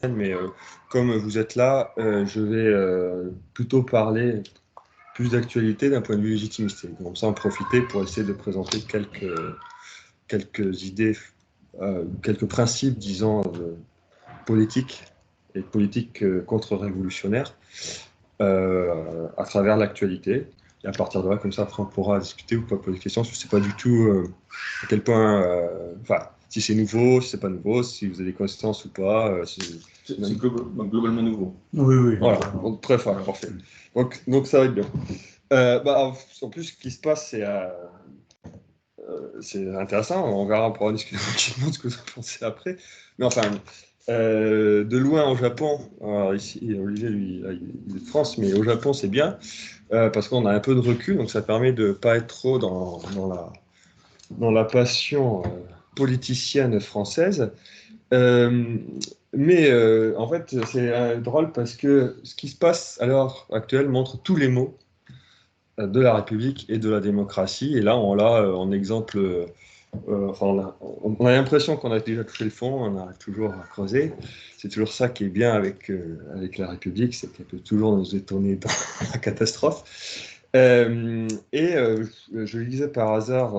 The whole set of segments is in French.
mais comme vous êtes là, je vais plutôt parler plus d'actualité d'un point de vue légitimiste. Comme ça, en profiter pour essayer de présenter quelques idées, quelques principes, disons, politiques et politiques contre-révolutionnaires à travers l'actualité. Et à partir de là, comme ça, après, on pourra discuter ou pas poser des questions. Je ne sais pas du tout à quel point, enfin, si c'est nouveau, si c'est pas nouveau, si vous avez des connaissances ou pas. C'est globalement nouveau. Oui, oui. Voilà, donc très fort, parfait. Donc ça va être bien. En plus, ce qui se passe, c'est intéressant. On verra, on pourra discuter tranquillement de ce que vous en pensez après. Mais enfin, de loin au Japon, alors ici, Olivier, lui, il est de France, mais au Japon, c'est bien, parce qu'on a un peu de recul, donc ça permet de ne pas être trop dans la passion politicienne française. Mais en fait, c'est drôle parce que ce qui se passe à l'heure actuelle montre tous les maux de la République et de la démocratie. Et là, on l'a en exemple. Enfin, on a l'impression qu'on a déjà touché le fond, on arrive toujours à creuser. C'est toujours ça qui est bien avec la République, c'est qu'elle peut toujours nous étonner dans la catastrophe. Je lisais par hasard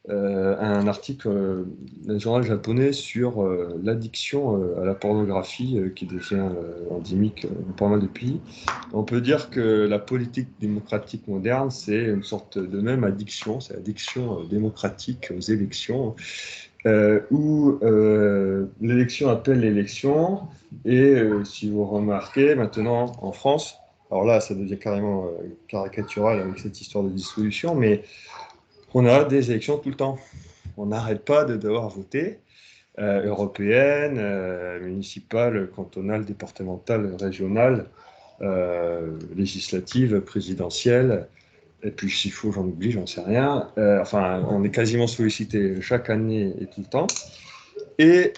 un article d'un journal japonais sur l'addiction à la pornographie qui devient endémique dans pas mal de pays. On peut dire que la politique démocratique moderne, c'est une sorte de même addiction, c'est l'addiction démocratique aux élections, où l'élection appelle l'élection, et si vous remarquez, maintenant en France, alors là, ça devient carrément caricatural avec cette histoire de dissolution, mais on a des élections tout le temps. On n'arrête pas de devoir voter, européenne, municipale, cantonale, départementale, régionale, législative, présidentielle, et puis s'il faut, j'en oublie, j'en sais rien. Enfin, on est quasiment sollicité chaque année et tout le temps. Et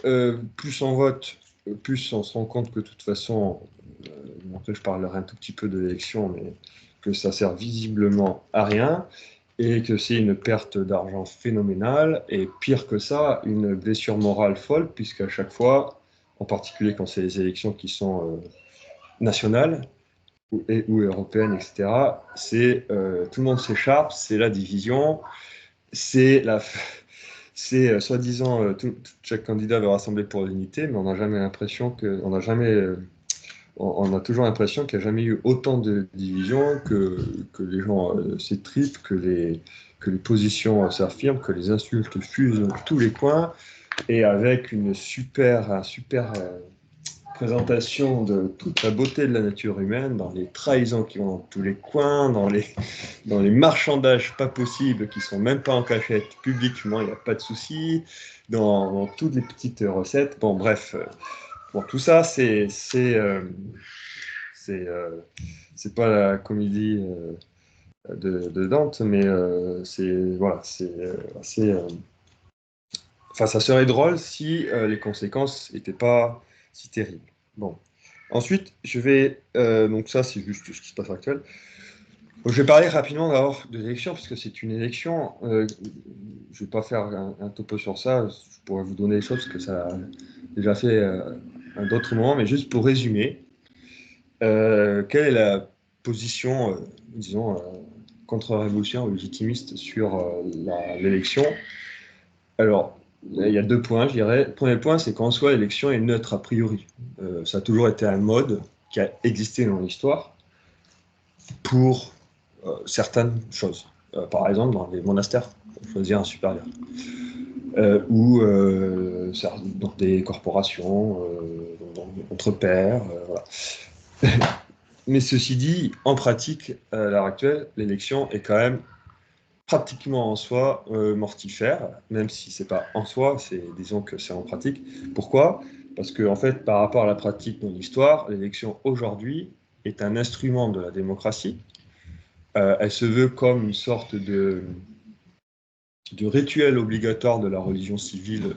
plus on vote, plus on se rend compte que de toute façon, après je parlerai un tout petit peu de l'élection, mais que ça sert visiblement à rien et que c'est une perte d'argent phénoménale, et pire que ça, une blessure morale folle, puisqu'à chaque fois, en particulier quand c'est les élections qui sont nationales ou européennes, etc., tout le monde s'écharpe, c'est la division, c'est soi-disant, chaque candidat veut rassembler pour l'unité, mais on n'a jamais l'impression que, on a toujours l'impression qu'il n'y a jamais eu autant de divisions, que les gens s'étripent, que les positions s'affirment, que les insultes fusent dans tous les coins, et avec une super présentation de toute la beauté de la nature humaine, dans les trahisons qui vont dans tous les coins, dans les marchandages pas possibles qui sont même pas en cachette publiquement, il n'y a pas de souci, dans toutes les petites recettes. Bon, bref. Bon, tout ça, c'est pas la comédie de Dante, mais voilà, enfin, ça serait drôle si les conséquences n'étaient pas si terribles. Bon. Ensuite, donc ça, c'est juste ce qui se passe actuel. Donc, je vais parler rapidement d'abord de l'élection, parce que c'est une élection. Je ne vais pas faire un topo sur ça, je pourrais vous donner les choses, parce que ça a déjà fait à d'autres moments, mais juste pour résumer. Quelle est la position, disons, contre-révolutionnaire ou légitimiste sur l'élection? Alors, il y a deux points, je dirais. Le premier point, c'est qu'en soi, l'élection est neutre a priori. Ça a toujours été un mode qui a existé dans l'histoire pour certaines choses. Par exemple, dans les monastères, pour choisir un supérieur. Ou dans des corporations, entre pairs, voilà. Mais ceci dit, en pratique, à l'heure actuelle, l'élection est quand même pratiquement en soi mortifère, même si c'est pas en soi, disons que c'est en pratique. Pourquoi? Parce que en fait, par rapport à la pratique dans l'histoire, l'élection aujourd'hui est un instrument de la démocratie. Elle se veut comme une sorte de rituel obligatoire de la religion civile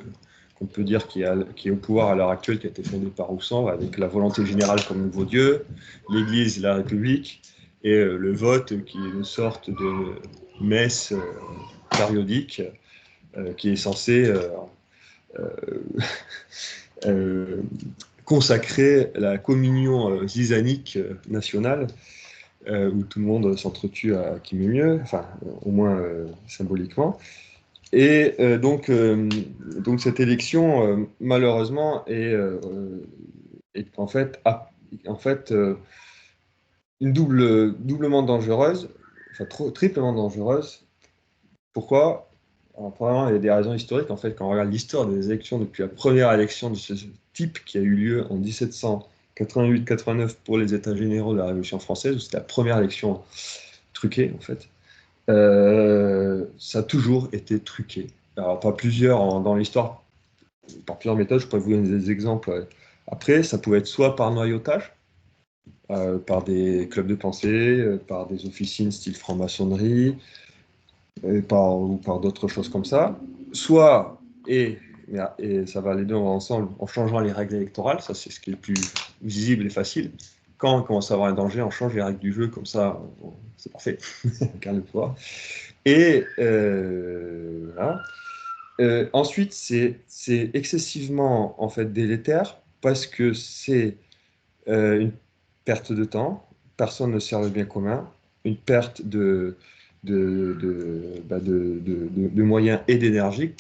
qu'on peut dire qui est au pouvoir à l'heure actuelle, qui a été fondée par Rousseau, avec la volonté générale comme nouveau Dieu, l'Église, la République, et le vote qui est une sorte de messe périodique qui est censée consacrer la communion zizanique nationale, où tout le monde s'entretue à qui mieux mieux, enfin, au moins symboliquement. Et donc cette élection, malheureusement, est en fait doublement dangereuse, enfin triplement dangereuse. Pourquoi? Alors, premièrement, il y a des raisons historiques. En fait, quand on regarde l'histoire des élections depuis la première élection de ce type qui a eu lieu en 1788-89 pour les États généraux de la Révolution française, où c'était la première élection truquée, en fait, ça a toujours été truqué. Alors, pas plusieurs dans l'histoire, par plusieurs méthodes, je pourrais vous donner des exemples. Après, ça pouvait être soit par noyautage, par des clubs de pensée, par des officines style franc-maçonnerie, ou par d'autres choses comme ça. Soit, et ça va les deux ensemble, en changeant les règles électorales, ça c'est ce qui est le plus visible et facile. Quand on commence à avoir un danger, on change les règles du jeu, comme ça, c'est parfait, on garde le pouvoir. Et voilà. Ensuite, c'est excessivement en fait délétère parce que c'est une perte de temps, personne ne sert le bien commun, une perte de moyens et d'énergie,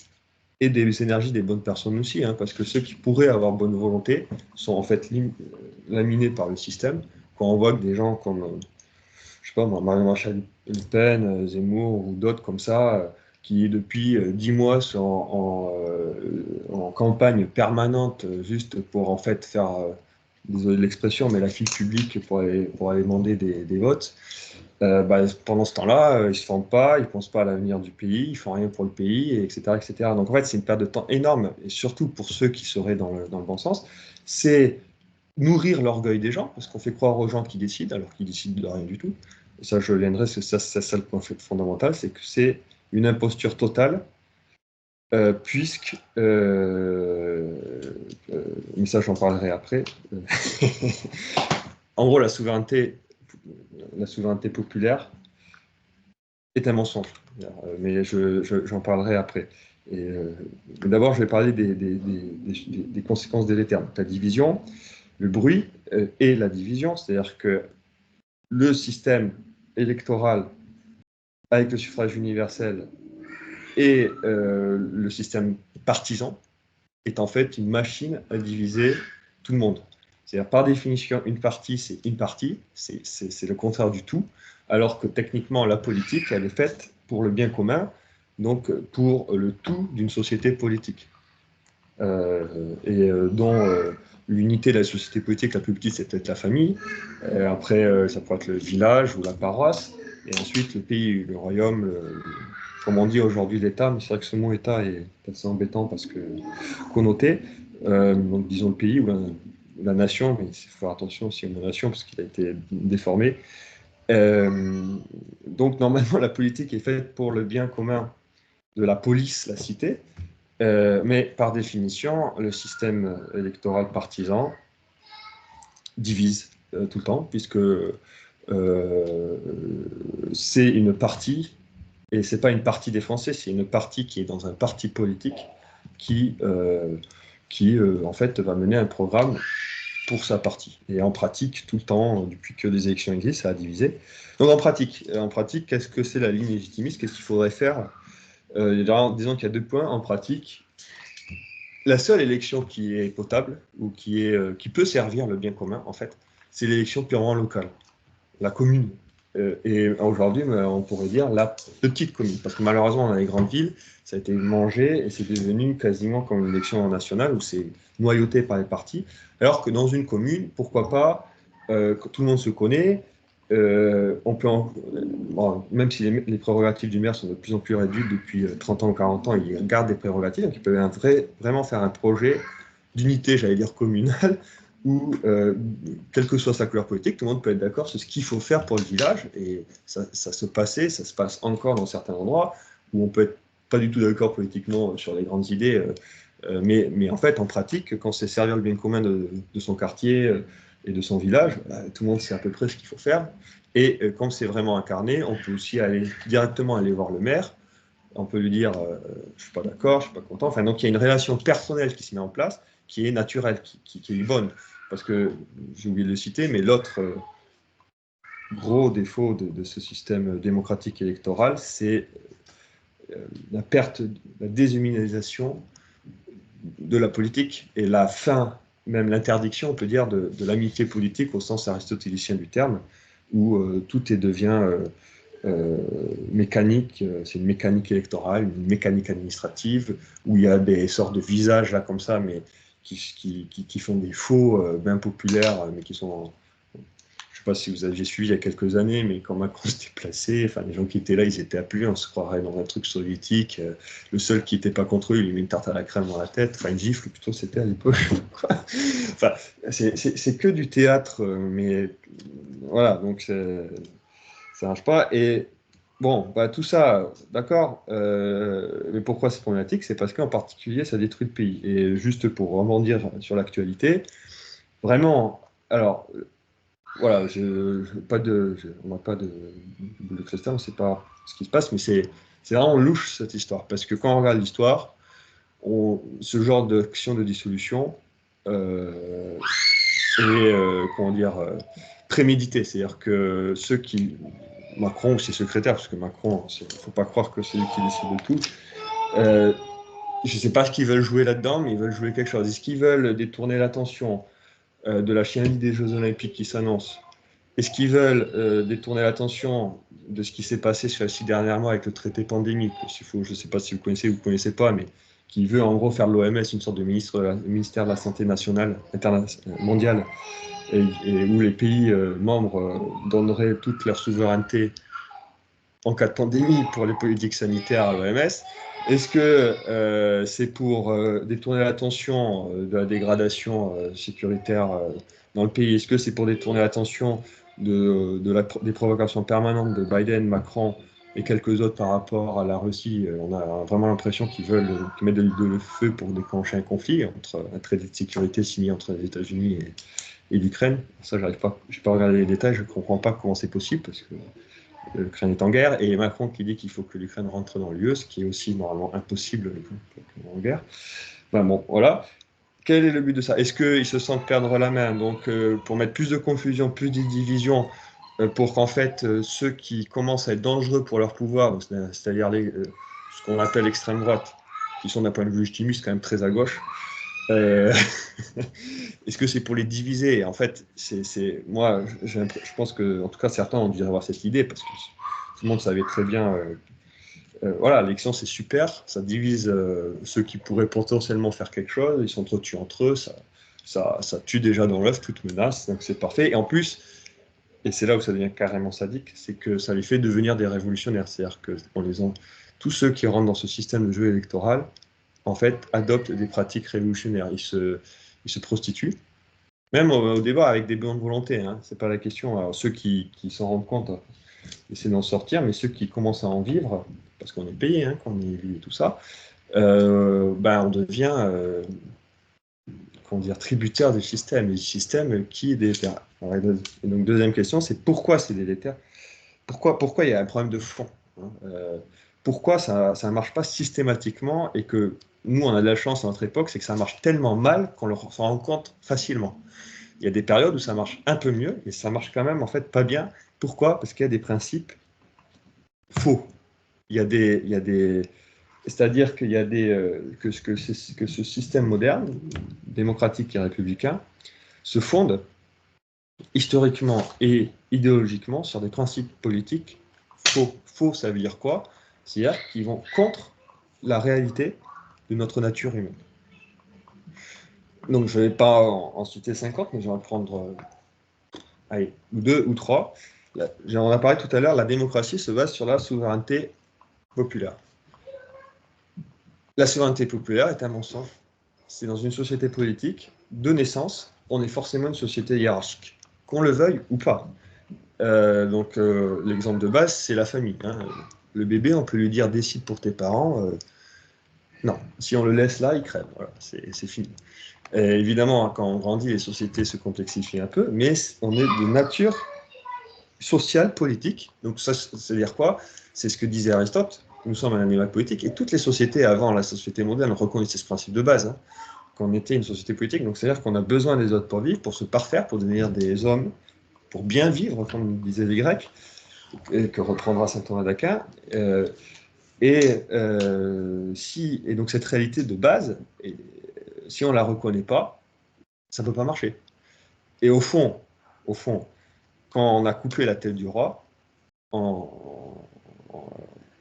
et des énergies des bonnes personnes aussi, hein, parce que ceux qui pourraient avoir bonne volonté sont en fait laminés par le système. Quand on voit que des gens comme, je sais pas, Marion Maréchal Le Pen, Zemmour ou d'autres comme ça, qui depuis 10 mois sont en campagne permanente juste pour en fait faire, désolé de l'expression, mais la file publique pour aller demander des votes, pendant ce temps-là, ils ne se forment pas, ils ne pensent pas à l'avenir du pays, ils ne font rien pour le pays, etc., etc. Donc en fait, c'est une perte de temps énorme, et surtout pour ceux qui seraient dans le bon sens, c'est nourrir l'orgueil des gens, parce qu'on fait croire aux gens qu'ils décident, alors qu'ils décident de rien du tout. Et ça, je viendrai, c'est ça le point fondamental, c'est que c'est une imposture totale, puisque, mais ça j'en parlerai après, en gros la souveraineté populaire est un mensonge, mais j'en parlerai après. D'abord je vais parler des conséquences délétères. La division, le bruit et la division, c'est-à-dire que le système électoral avec le suffrage universel et le système partisan est en fait une machine à diviser tout le monde. C'est-à-dire, par définition, une partie, c'est une partie, c'est le contraire du tout, alors que techniquement, la politique, elle est faite pour le bien commun, donc pour le tout d'une société politique. Dont l'unité de la société politique la plus petite, c'est peut-être la famille. Après, ça pourrait être le village ou la paroisse. Et ensuite, le pays, le royaume, comme on dit aujourd'hui l'État, mais c'est vrai que ce mot État est assez embêtant parce que connoté. Donc disons le pays ou la nation, mais il faut faire attention aussi à la nation parce qu'il a été déformé. Donc normalement, la politique est faite pour le bien commun de la police, la cité. Mais par définition, le système électoral partisan divise tout le temps, puisque c'est une partie, et c'est pas une partie des Français, c'est une partie qui est dans un parti politique qui en fait, va mener un programme pour sa partie. Et en pratique, tout le temps, depuis que les élections existent, ça a divisé. Donc en pratique, qu'est-ce que c'est la ligne légitimiste? Qu'est-ce qu'il faudrait faire? Disons qu'il y a 2 points. En pratique, la seule élection qui est potable, ou qui peut servir le bien commun, en fait, c'est l'élection purement locale, la commune. Et aujourd'hui, on pourrait dire la petite commune, parce que malheureusement, dans les grandes villes, ça a été mangé, et c'est devenu quasiment comme une élection nationale, où c'est noyauté par les partis, alors que dans une commune, pourquoi pas, quand tout le monde se connaît, on peut bon, même si les prérogatives du maire sont de plus en plus réduites depuis 30 ans ou 40 ans, il garde des prérogatives, donc il peut vraiment faire un projet d'unité, j'allais dire communale, où, quelle que soit sa couleur politique, tout le monde peut être d'accord sur ce qu'il faut faire pour le village, et ça se passe encore dans certains endroits, où on peut être pas du tout d'accord politiquement sur les grandes idées, mais en fait, en pratique, quand c'est servir le bien commun de son quartier, et de son village, tout le monde sait à peu près ce qu'il faut faire. Et quand c'est vraiment incarné, on peut aussi directement aller voir le maire. On peut lui dire je ne suis pas d'accord, je ne suis pas content. Enfin, donc il y a une relation personnelle qui se met en place. qui est naturelle, qui est bonne. Parce que, j'ai oublié de le citer, mais l'autre gros défaut de ce système démocratique électoral, c'est la perte, la déshumanisation de la politique et la fin, même l'interdiction, on peut dire, de l'amitié politique au sens aristotélicien du terme, où tout devient mécanique, c'est une mécanique électorale, une mécanique administrative, où il y a des sortes de visages là comme ça, mais qui font des faux bien populaires, mais qui sont... Je ne sais pas si vous aviez suivi il y a quelques années, mais quand Macron s'était placé, enfin, les gens qui étaient là, ils étaient appelés, on se croirait dans un truc soviétique. Le seul qui n'était pas contre eux, il lui met une tarte à la crème dans la tête, enfin une gifle plutôt, c'était à l'époque. Enfin, c'est que du théâtre, mais voilà, donc ça ne marche pas. Et bon, bah, tout ça, d'accord, mais pourquoi c'est problématique? C'est parce qu'en particulier, ça détruit le pays. Et juste pour rebondir sur l'actualité, vraiment, alors... Voilà, on n'a pas de boule de cristal, on ne sait pas ce qui se passe, mais c'est vraiment louche cette histoire. Parce que quand on regarde l'histoire, ce genre d'action de dissolution est comment dire, prémédité. C'est-à-dire que ceux qui. Macron ou ses secrétaires, parce que Macron, il ne faut pas croire que c'est lui qui décide de tout. Je ne sais pas ce qu'ils veulent jouer là-dedans, mais ils veulent jouer quelque chose. Est-ce qu'ils veulent détourner l'attention de la chienlit des Jeux Olympiques qui s'annoncent? Est-ce qu'ils veulent détourner l'attention de ce qui s'est passé ces derniers mois avec le traité pandémique? Je ne sais pas si vous connaissez ou vous ne connaissez pas, mais qui veut en gros faire de l'OMS une sorte de ministère de la Santé nationale, mondiale, et où les pays membres donneraient toute leur souveraineté en cas de pandémie pour les politiques sanitaires à l'OMS. Est-ce que c'est pour détourner l'attention de la dégradation sécuritaire dans le pays? Est-ce que c'est pour détourner l'attention des provocations permanentes de Biden, Macron et quelques autres par rapport à la Russie? On a vraiment l'impression qu'ils veulent mettre de l'huile de feu pour déclencher un conflit entre un traité de sécurité signé entre les États-Unis et l'Ukraine. Ça, je n'ai pas regardé les détails, je ne comprends pas comment c'est possible parce que l'Ukraine est en guerre, et Macron qui dit qu'il faut que l'Ukraine rentre dans l'UE, ce qui est aussi normalement impossible en guerre. Ben bon, voilà. Quel est le but de ça? Est-ce qu'ils se sentent perdre la main, donc pour mettre plus de confusion, plus de division, pour qu'en fait ceux qui commencent à être dangereux pour leur pouvoir, c'est-à-dire ce qu'on appelle l'extrême droite, qui sont d'un point de vue légitimiste quand même très à gauche, est-ce que c'est pour les diviser? En fait, moi, je pense que, en tout cas, certains ont dû avoir cette idée parce que tout le monde savait très bien. Voilà, l'élection c'est super, ça divise ceux qui pourraient potentiellement faire quelque chose, ils s'entretuent entre eux, ça tue déjà dans l'œuf toute menace, donc c'est parfait. Et en plus, et c'est là où ça devient carrément sadique, c'est que ça les fait devenir des révolutionnaires. C'est-à-dire que tous ceux qui rentrent dans ce système de jeu électoral, en fait, adoptent des pratiques révolutionnaires. Ils se prostituent, même au débat avec des bonnes volontés, hein. C'est pas la question. Alors, ceux qui s'en rendent compte essaient d'en sortir, mais ceux qui commencent à en vivre, parce qu'on est payé, hein, quand on est élu et tout ça, on devient comment dire, tributaire du système qui est délétère. Et donc, deuxième question, c'est pourquoi c'est délétère? Pourquoi il y a un problème de fond, hein, pourquoi ça ne marche pas systématiquement et que nous, on a de la chance à notre époque, c'est que ça marche tellement mal qu'on s'en rend compte facilement. Il y a des périodes où ça marche un peu mieux, et ça marche quand même en fait pas bien. Pourquoi? Parce qu'il y a des principes faux. C'est-à-dire qu'il y a que ce système moderne, démocratique et républicain, se fonde historiquement et idéologiquement sur des principes politiques faux. Faux, ça veut dire quoi? C'est-à-dire qu'ils vont contre la réalité de notre nature humaine. Donc, je ne vais pas en citer 50, mais je vais en prendre allez, 2 ou 3. On a parlé tout à l'heure, la démocratie se base sur la souveraineté populaire. La souveraineté populaire est, à mon sens, c'est dans une société politique, de naissance, on est forcément une société hiérarchique, qu'on le veuille ou pas. L'exemple de base, c'est la famille, hein. Le bébé, on peut lui dire décide pour tes parents. Non, si on le laisse là, il crève. Voilà, c'est fini. Et évidemment, quand on grandit, les sociétés se complexifient un peu, mais on est de nature sociale, politique. Donc ça, c'est-à-dire quoi? C'est ce que disait Aristote. Nous sommes un animal politique, et toutes les sociétés avant la société moderne reconnaissaient ce principe de base, hein. qu'on était une société politique. Donc, c'est-à-dire qu'on a besoin des autres pour vivre, pour se parfaire, pour devenir des hommes, pour bien vivre, comme disaient les Grecs, et que reprendra saint Thomas d'Aquin. Et donc, cette réalité de base, si on ne la reconnaît pas, ça ne peut pas marcher. Et au fond, quand on a coupé la tête du roi,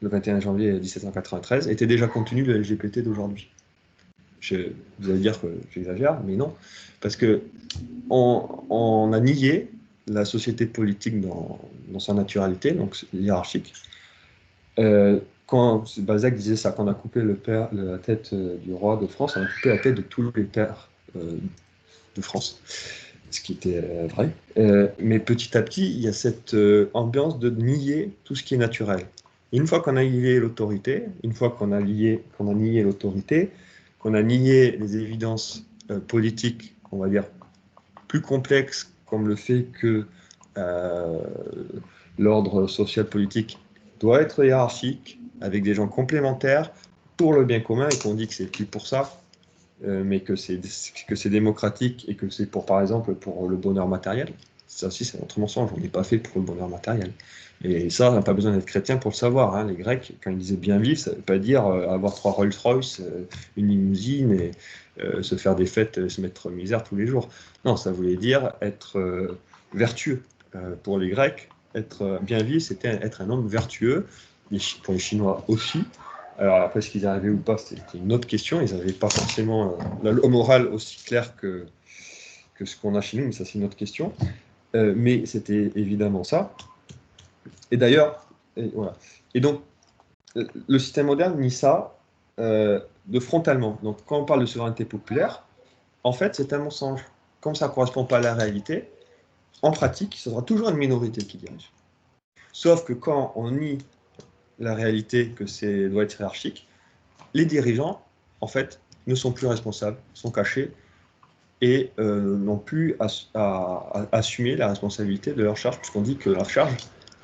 le 21 janvier 1793, était déjà contenu le LGBT d'aujourd'hui. Vous allez dire que j'exagère, mais non. Parce qu'on a nié la société politique dans sa naturalité, donc hiérarchique. Quand Balzac disait ça, quand on a coupé la tête du roi de France, on a coupé la tête de tous les pères de France, ce qui était vrai. Mais petit à petit, il y a cette ambiance de nier tout ce qui est naturel. Et une fois qu'on a nié l'autorité, qu'on a nié l'autorité, qu'on a nié les évidences politiques, on va dire, plus complexes, comme le fait que l'ordre social politique doit être hiérarchique, avec des gens complémentaires, pour le bien commun, et qu'on dit que c'est plus pour ça, mais que c'est démocratique, et que c'est pour, par exemple, pour le bonheur matériel. Ça aussi, c'est notre mensonge, on n'est pas fait pour le bonheur matériel. Et ça, on n'a pas besoin d'être chrétien pour le savoir. Hein. Les Grecs, quand ils disaient bien vivre, ça ne veut pas dire avoir 3 Rolls-Royce, une limousine, et se faire des fêtes, se mettre misère tous les jours. Non, ça voulait dire être vertueux. Pour les Grecs, être bien vivre, c'était être un homme vertueux. Pour les Chinois aussi. Alors après, ce qu'ils arrivaient ou pas, c'était une autre question. Ils n'avaient pas forcément la loi morale aussi claire que ce qu'on a chez nous, mais ça, c'est une autre question. Mais c'était évidemment ça. Et d'ailleurs, voilà. Et donc, le système moderne nie ça de frontalement. Donc, quand on parle de souveraineté populaire, en fait, c'est un mensonge. Comme ça ne correspond pas à la réalité, en pratique, ce sera toujours une minorité qui dirige. Sauf que quand on nie la réalité que doit être hiérarchique, les dirigeants, en fait, ne sont plus responsables, sont cachés et n'ont plus à assumer la responsabilité de leur charge, puisqu'on dit que leur charge,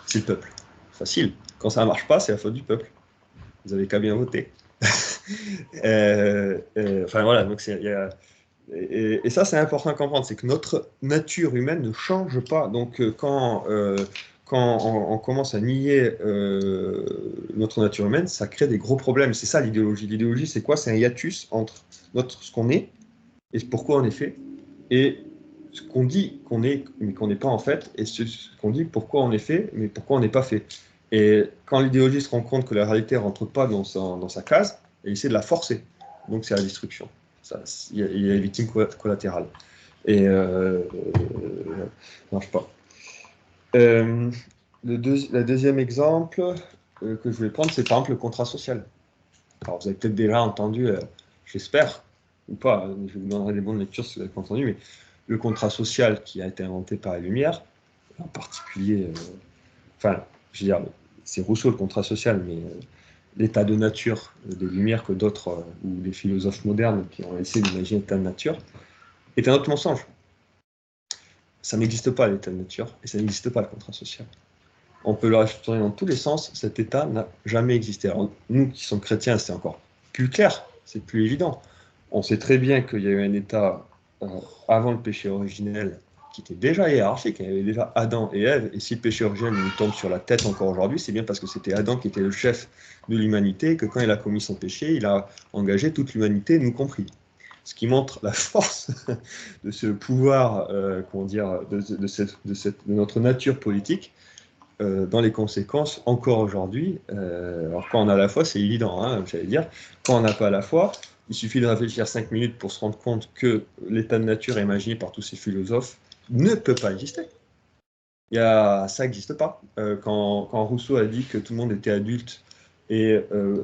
c'est le peuple. Facile. Quand ça ne marche pas, c'est la faute du peuple. Vous avez qu'à bien voter. Enfin voilà, donc et ça, c'est important à comprendre, c'est que notre nature humaine ne change pas. Donc quand on commence à nier notre nature humaine, ça crée des gros problèmes. C'est ça l'idéologie. L'idéologie, c'est quoi? C'est un hiatus entre ce qu'on est et pourquoi on est fait, et ce qu'on dit qu'on est, mais qu'on n'est pas en fait, et ce qu'on dit pourquoi on est fait, mais pourquoi on n'est pas fait. Et quand l'idéologie se rend compte que la réalité ne rentre pas dans sa case, elle essaie de la forcer. Donc c'est la destruction. Il y a les victimes collatérales. Et ça ne marche pas. Le deuxième exemple que je vais prendre, c'est par exemple le contrat social. Alors vous avez peut-être déjà entendu, j'espère, ou pas, je vous donnerai des bonnes lectures si vous n'avez pas entendu, mais le contrat social qui a été inventé par les Lumières, en particulier, enfin, je veux dire, c'est Rousseau le contrat social, mais l'état de nature des Lumières que d'autres, ou des philosophes modernes qui ont essayé d'imaginer l'état de nature, est un autre mensonge. Ça n'existe pas l'état de nature, et ça n'existe pas le contrat social. On peut le retourner dans tous les sens, cet état n'a jamais existé. Alors, nous qui sommes chrétiens, c'est encore plus clair, c'est plus évident. On sait très bien qu'il y a eu un état avant le péché originel qui était déjà hiérarchique, il y avait déjà Adam et Ève, et si le péché originel nous tombe sur la tête encore aujourd'hui, c'est bien parce que c'était Adam qui était le chef de l'humanité, que quand il a commis son péché, il a engagé toute l'humanité, nous compris. Ce qui montre la force de ce pouvoir, comment dire, de notre nature politique, dans les conséquences encore aujourd'hui. Alors quand on a la foi, c'est évident, hein, j'allais dire. Quand on n'a pas la foi, il suffit de réfléchir 5 minutes pour se rendre compte que l'état de nature imaginé par tous ces philosophes ne peut pas exister. Ça n'existe pas. Quand Rousseau a dit que tout le monde était adulte et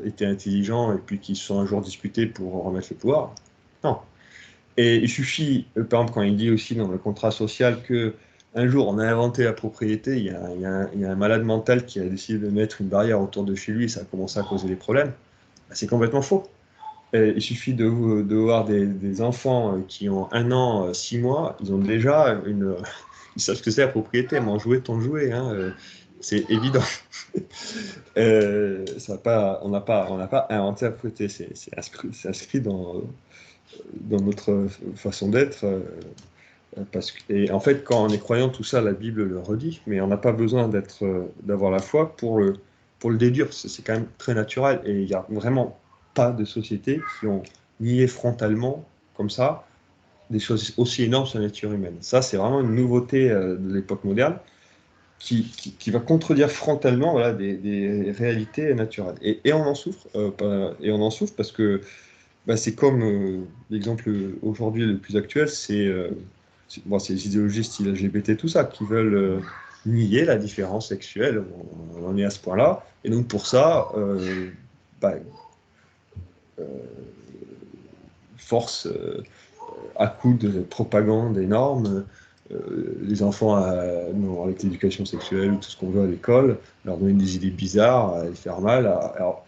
était intelligent, et puis qu'ils se sont un jour disputés pour remettre le pouvoir, non. Et il suffit, par exemple, quand il dit aussi dans le contrat social que un jour on a inventé la propriété, il y a un malade mental qui a décidé de mettre une barrière autour de chez lui et ça a commencé à causer des problèmes, c'est complètement faux. Et il suffit de voir des enfants qui ont 1 an, 6 mois, ils ont déjà ils savent ce que c'est la propriété, mon jouet, ton jouet, hein, c'est évident. On n'a pas inventé la propriété, c'est inscrit dans notre façon d'être. Et en fait, quand on est croyant, tout ça, la Bible le redit, mais on n'a pas besoin d'avoir la foi pour le déduire. C'est quand même très naturel. Et il n'y a vraiment pas de sociétés qui ont nié frontalement, comme ça, des choses aussi énormes sur la nature humaine. Ça, c'est vraiment une nouveauté de l'époque moderne qui va contredire frontalement, voilà, des réalités naturelles. Et on en souffre, et on en souffre parce que c'est comme l'exemple aujourd'hui le plus actuel, c'est les idéologies style LGBT, tout ça, qui veulent nier la différence sexuelle. On en est à ce point-là. Et donc pour ça, bah, euh, force à coups de propagande énorme, les enfants avec l'éducation sexuelle ou tout ce qu'on veut à l'école, leur donner des idées bizarres, à les faire mal. Alors,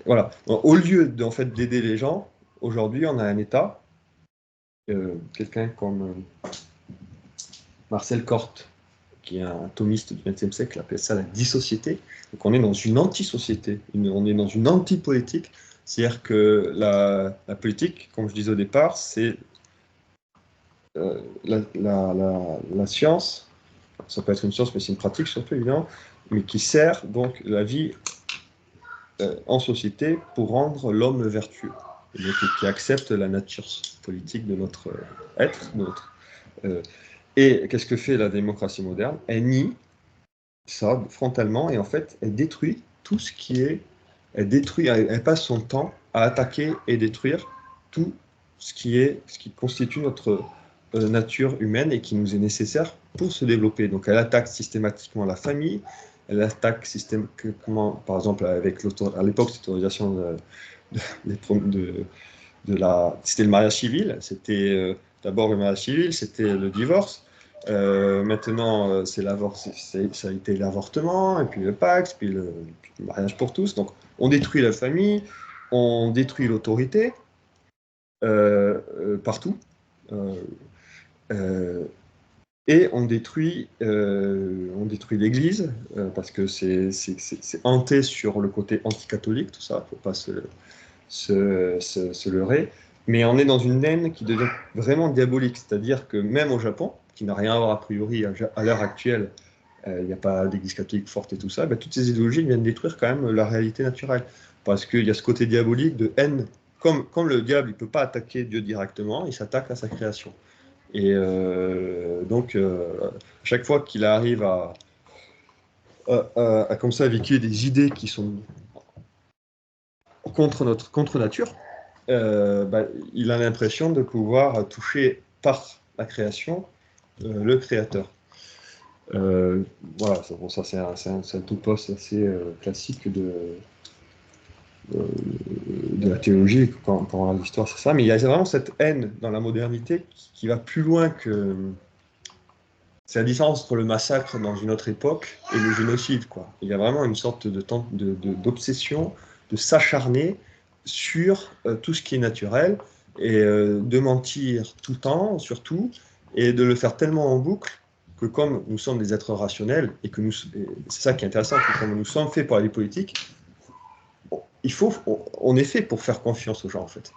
voilà. Au lieu en fait, d'aider les gens, aujourd'hui, on a un État, quelqu'un comme Marcel Corte, qui est un thomiste du XXe siècle, appelle ça la dissociété. Donc on est dans une anti-société, on est dans une anti-politique. C'est-à-dire que la politique, comme je disais au départ, c'est la science, ça peut être une science, mais c'est une pratique surtout, évidemment, mais qui sert donc la vie en société pour rendre l'homme vertueux. Et donc qui accepte la nature politique de notre être, de notre, et qu'est-ce que fait la démocratie moderne? Elle nie ça frontalement et en fait, elle détruit tout ce qui est. Elle passe son temps à attaquer et détruire tout ce qui constitue notre nature humaine et qui nous est nécessaire pour se développer. Donc, elle attaque systématiquement la famille, elle attaque systématiquement, par exemple, à l'époque, cette autorisation c'était le mariage civil, c'était d'abord le mariage civil, c'était le divorce. Maintenant, ça a été l'avortement, et puis le Pax, puis le mariage pour tous. Donc, on détruit la famille, on détruit l'autorité partout, euh, euh, et on détruit l'Église parce que c'est hanté sur le côté anticatholique, tout ça. Il ne faut pas se leurrer. Mais on est dans une haine qui devient vraiment diabolique. C'est-à-dire que même au Japon, qui n'a rien à voir a priori à l'heure actuelle, il n'y a pas d'église catholique forte et tout ça, toutes ces idéologies viennent détruire quand même la réalité naturelle. Parce qu'il y a ce côté diabolique de haine. Comme le diable, il ne peut pas attaquer Dieu directement, il s'attaque à sa création. Et donc, chaque fois qu'il arrive à comme ça véhiculer des idées qui sont contre nature, il a l'impression de pouvoir toucher par la création le créateur. Voilà, bon, ça c'est un topos assez classique de la théologie, quand on regarde l'histoire, c'est ça. Mais il y a vraiment cette haine dans la modernité qui va plus loin que. C'est la différence entre le massacre dans une autre époque et le génocide, quoi. Il y a vraiment une sorte d'obsession, de s'acharner sur tout ce qui est naturel et de mentir tout le temps, surtout, et de le faire tellement en boucle que comme nous sommes des êtres rationnels et que c'est ça qui est intéressant, que comme nous sommes faits pour aller politique, on est fait pour faire confiance aux gens, en fait.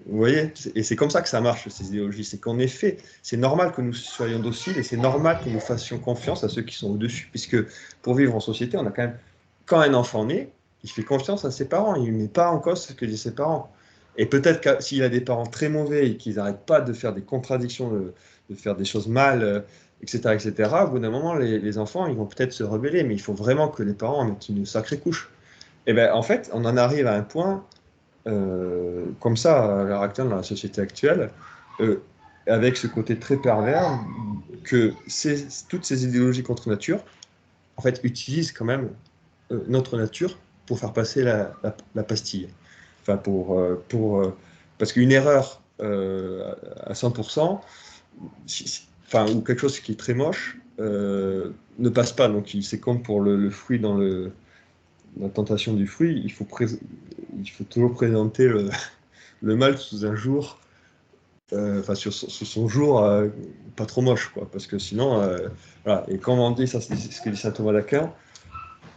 Vous voyez? Et c'est comme ça que ça marche, ces idéologies. C'est qu'en effet, c'est normal que nous soyons dociles et c'est normal que nous fassions confiance à ceux qui sont au-dessus. Puisque pour vivre en société, on a quand même. Quand un enfant naît, il fait confiance à ses parents. Il ne met pas en cause ce que disent ses parents. Et peut-être que s'il a des parents très mauvais et qu'ils n'arrêtent pas de faire des contradictions, de faire des choses mal, etc., etc., au bout d'un moment, les enfants, ils vont peut-être se rebeller. Mais il faut vraiment que les parents en mettent une sacrée couche. Et bien, en fait, on en arrive à un point comme ça à l'heure actuelle dans la société actuelle, euh, avec ce côté très pervers que toutes ces idéologies contre nature, en fait, utilisent quand même notre nature pour faire passer la pastille. Enfin, parce qu'une erreur à 100%, enfin, ou quelque chose qui est très moche, ne passe pas. Donc, c'est comme pour le fruit dans la tentation du fruit, il faut toujours présenter le mal sous un jour, enfin sous son jour pas trop moche, quoi, parce que sinon, voilà. Et comme on dit, ça c'est ce que dit saint Thomas d'Aquin,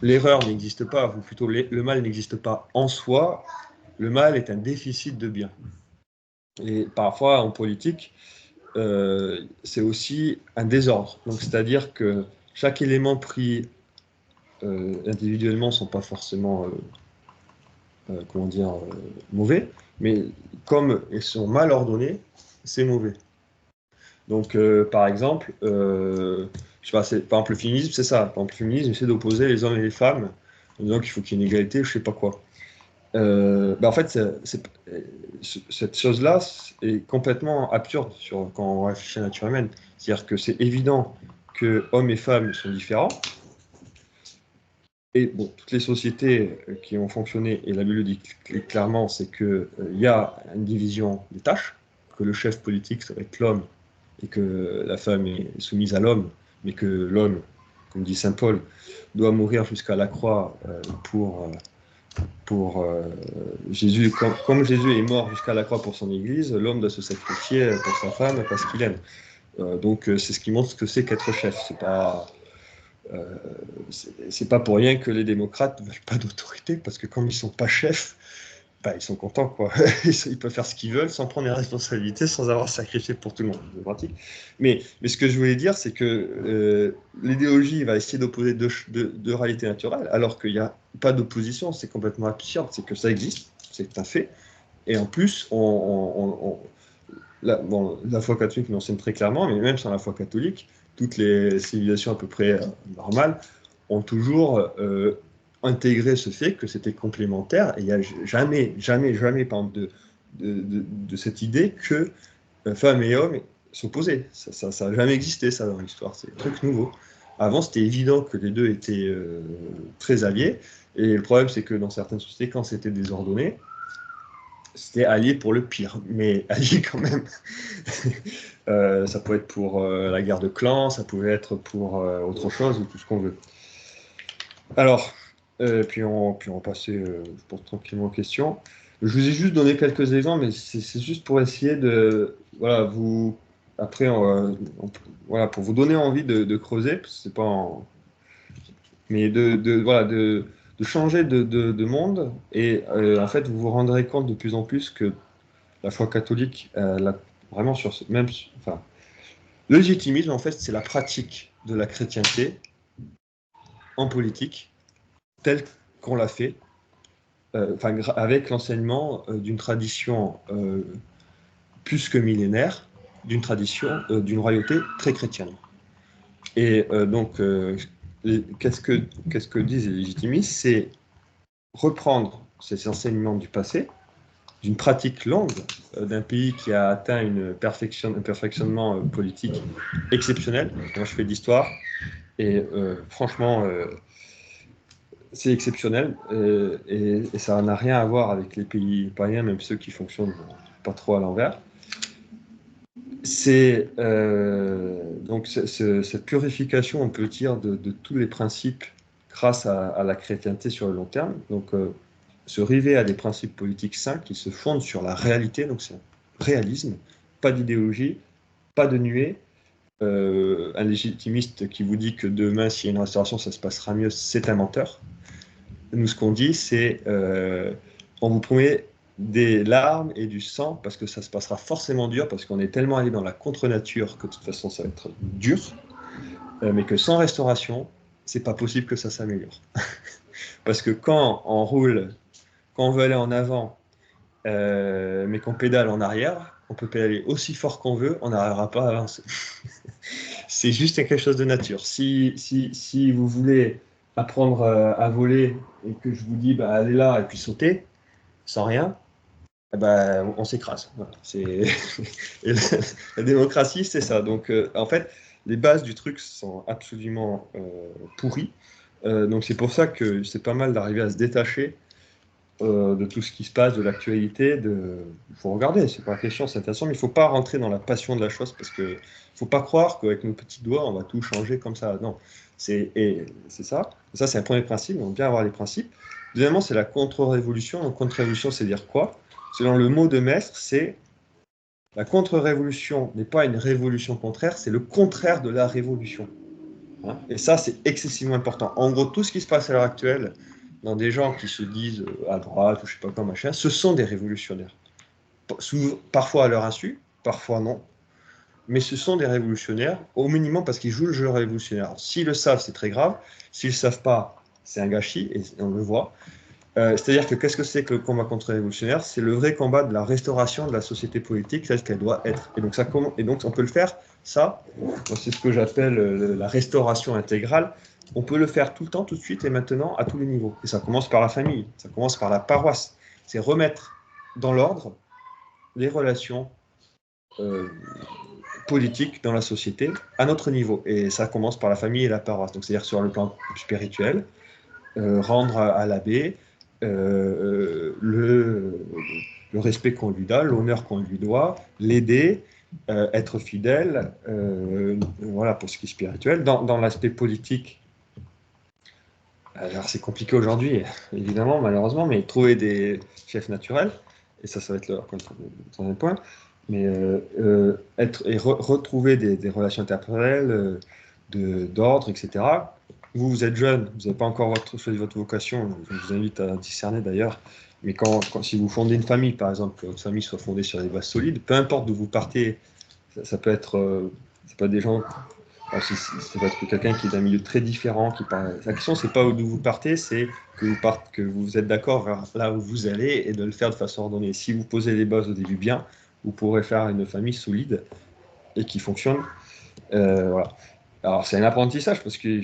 l'erreur n'existe pas, ou plutôt le mal n'existe pas en soi, le mal est un déficit de bien. Et parfois, en politique, c'est aussi un désordre. Donc, c'est-à-dire que chaque élément pris individuellement ne sont pas forcément comment dire, mauvais, mais comme ils sont mal ordonnés, c'est mauvais. Donc, par exemple, je sais pas, par exemple, le féminisme, c'est ça. Par exemple, le féminisme, c'est d'opposer les hommes et les femmes, en disant qu'il faut qu'il y ait une égalité, je sais pas quoi. En fait, cette chose-là est complètement absurde quand on réfléchit à la nature humaine. C'est-à-dire que c'est évident que hommes et femmes sont différents. Et bon, toutes les sociétés qui ont fonctionné, et la Bible le dit clairement, c'est qu'il y a une division des tâches, que le chef politique, ça va être l'homme, et que la femme est soumise à l'homme, mais que l'homme, comme dit saint Paul, doit mourir jusqu'à la croix pour Jésus. Comme Jésus est mort jusqu'à la croix pour son Église, l'homme doit se sacrifier pour sa femme parce qu'il aime. Donc c'est ce qui montre ce que c'est qu'être chef. C'est pas pour rien que les démocrates ne veulent pas d'autorité, parce que comme ils sont pas chefs, bah, ils sont contents, quoi. Ils peuvent faire ce qu'ils veulent sans prendre les responsabilités, sans avoir sacrifié pour tout le monde, c'est pratique. Mais ce que je voulais dire, c'est que l'idéologie va essayer d'opposer deux réalités naturelles, alors qu'il n'y a pas d'opposition, c'est complètement absurde, c'est que ça existe, c'est un fait. Et en plus, la foi catholique nous enseigne très clairement, mais même sans la foi catholique, toutes les civilisations à peu près normales ont toujours intégré ce fait que c'était complémentaire, et il n'y a jamais, jamais, jamais, par exemple, de cette idée que femmes et hommes s'opposaient. Ça n'a jamais existé, ça, dans l'histoire. C'est un truc nouveau. Avant, c'était évident que les deux étaient très alliés, et le problème, c'est que dans certaines sociétés, quand c'était désordonné, c'était allié pour le pire, mais allié quand même. Ça pouvait être pour la guerre de clans, ça pouvait être pour autre chose, ou tout ce qu'on veut. Alors, puis on va passer, je pense, tranquillement aux questions. Je vous ai juste donné quelques exemples, mais c'est juste pour essayer de, voilà, après, voilà, pour vous donner envie de creuser, parce que c'est pas mais voilà, de changer de monde, et en fait, vous vous rendrez compte de plus en plus que la foi catholique, vraiment enfin, le légitimisme, en fait, c'est la pratique de la chrétienté en politique, telle qu'on l'a fait, avec l'enseignement d'une tradition plus que millénaire, d'une tradition, d'une royauté très chrétienne. Et donc, qu'est-ce que disent les légitimistes? C'est reprendre ces enseignements du passé, d'une pratique longue d'un pays qui a atteint un perfectionnement politique exceptionnel. Moi, je fais de l'histoire, et franchement, c'est exceptionnel, et ça n'a rien à voir avec les pays païens, même ceux qui fonctionnent pas trop à l'envers. C'est donc cette purification, on peut dire, de tous les principes grâce à la chrétienté sur le long terme. Donc, se river à des principes politiques sains qui se fondent sur la réalité, donc c'est un réalisme, pas d'idéologie, pas de nuée. Un légitimiste qui vous dit que demain, s'il y a une restauration, ça se passera mieux, c'est un menteur. Nous, ce qu'on dit, c'est on vous promet des larmes et du sang, parce que ça se passera forcément dur, parce qu'on est tellement allé dans la contre-nature que de toute façon, ça va être dur, mais que sans restauration, c'est pas possible que ça s'améliore. Parce que quand on roule, quand on veut aller en avant, mais qu'on pédale en arrière, on peut pédaler aussi fort qu'on veut, on n'arrivera pas à avancer. C'est juste quelque chose de nature. Si vous voulez apprendre à voler, et que je vous dis bah, allez là et puis sautez, sans rien, eh ben, on s'écrase. Voilà. Et la démocratie, c'est ça. Donc en fait, les bases du truc sont absolument pourries. Donc c'est pour ça que c'est pas mal d'arriver à se détacher de tout ce qui se passe, de l'actualité. Il faut regarder, c'est pas la question, c'est intéressant, mais il ne faut pas rentrer dans la passion de la chose, parce qu'il ne faut pas croire qu'avec nos petits doigts, on va tout changer comme ça. Non, c'est ça. Ça, c'est un premier principe, on aime bien avoir les principes. Deuxièmement, c'est la contre-révolution. Donc, contre-révolution, c'est dire quoi? Selon le mot de maître, c'est la contre-révolution n'est pas une révolution contraire, c'est le contraire de la révolution. Hein, et ça, c'est excessivement important. En gros, tout ce qui se passe à l'heure actuelle, dans des gens qui se disent à droite ou je sais pas quoi, machin, ce sont des révolutionnaires. parfois à leur insu, parfois non. Mais ce sont des révolutionnaires, au minimum parce qu'ils jouent le jeu révolutionnaire. S'ils le savent, c'est très grave. S'ils ne le savent pas, c'est un gâchis, et on le voit. C'est-à-dire que qu'est-ce que c'est que le combat contre-révolutionnaire? C'est le vrai combat de la restauration de la société politique telle qu'elle doit être. Et donc on peut le faire, ça, c'est ce que j'appelle la restauration intégrale. On peut le faire tout le temps, tout de suite et maintenant à tous les niveaux. Et ça commence par la famille, ça commence par la paroisse. C'est remettre dans l'ordre les relations politiques dans la société à notre niveau. Et ça commence par la famille et la paroisse. Donc c'est-à-dire sur le plan spirituel, rendre à l'abbé le respect qu'on lui donne, l'honneur qu'on lui doit, l'aider, être fidèle, voilà pour ce qui est spirituel. Dans l'aspect politique, alors c'est compliqué aujourd'hui, évidemment, malheureusement, mais trouver des chefs naturels, et ça va être le troisième point, mais retrouver des relations interpersonnelles, d'ordre, etc. Vous êtes jeune, vous n'avez pas encore choisi votre vocation, je vous invite à discerner d'ailleurs, mais si vous fondez une famille, par exemple, que votre famille soit fondée sur des bases solides, peu importe d'où vous partez, ça peut être des gens, ça peut être quelqu'un qui est d'un milieu très différent, la question, c'est pas d'où vous partez, c'est que vous êtes d'accord là où vous allez et de le faire de façon ordonnée. Si vous posez les bases au début bien, vous pourrez faire une famille solide et qui fonctionne. Voilà. Alors, c'est un apprentissage parce que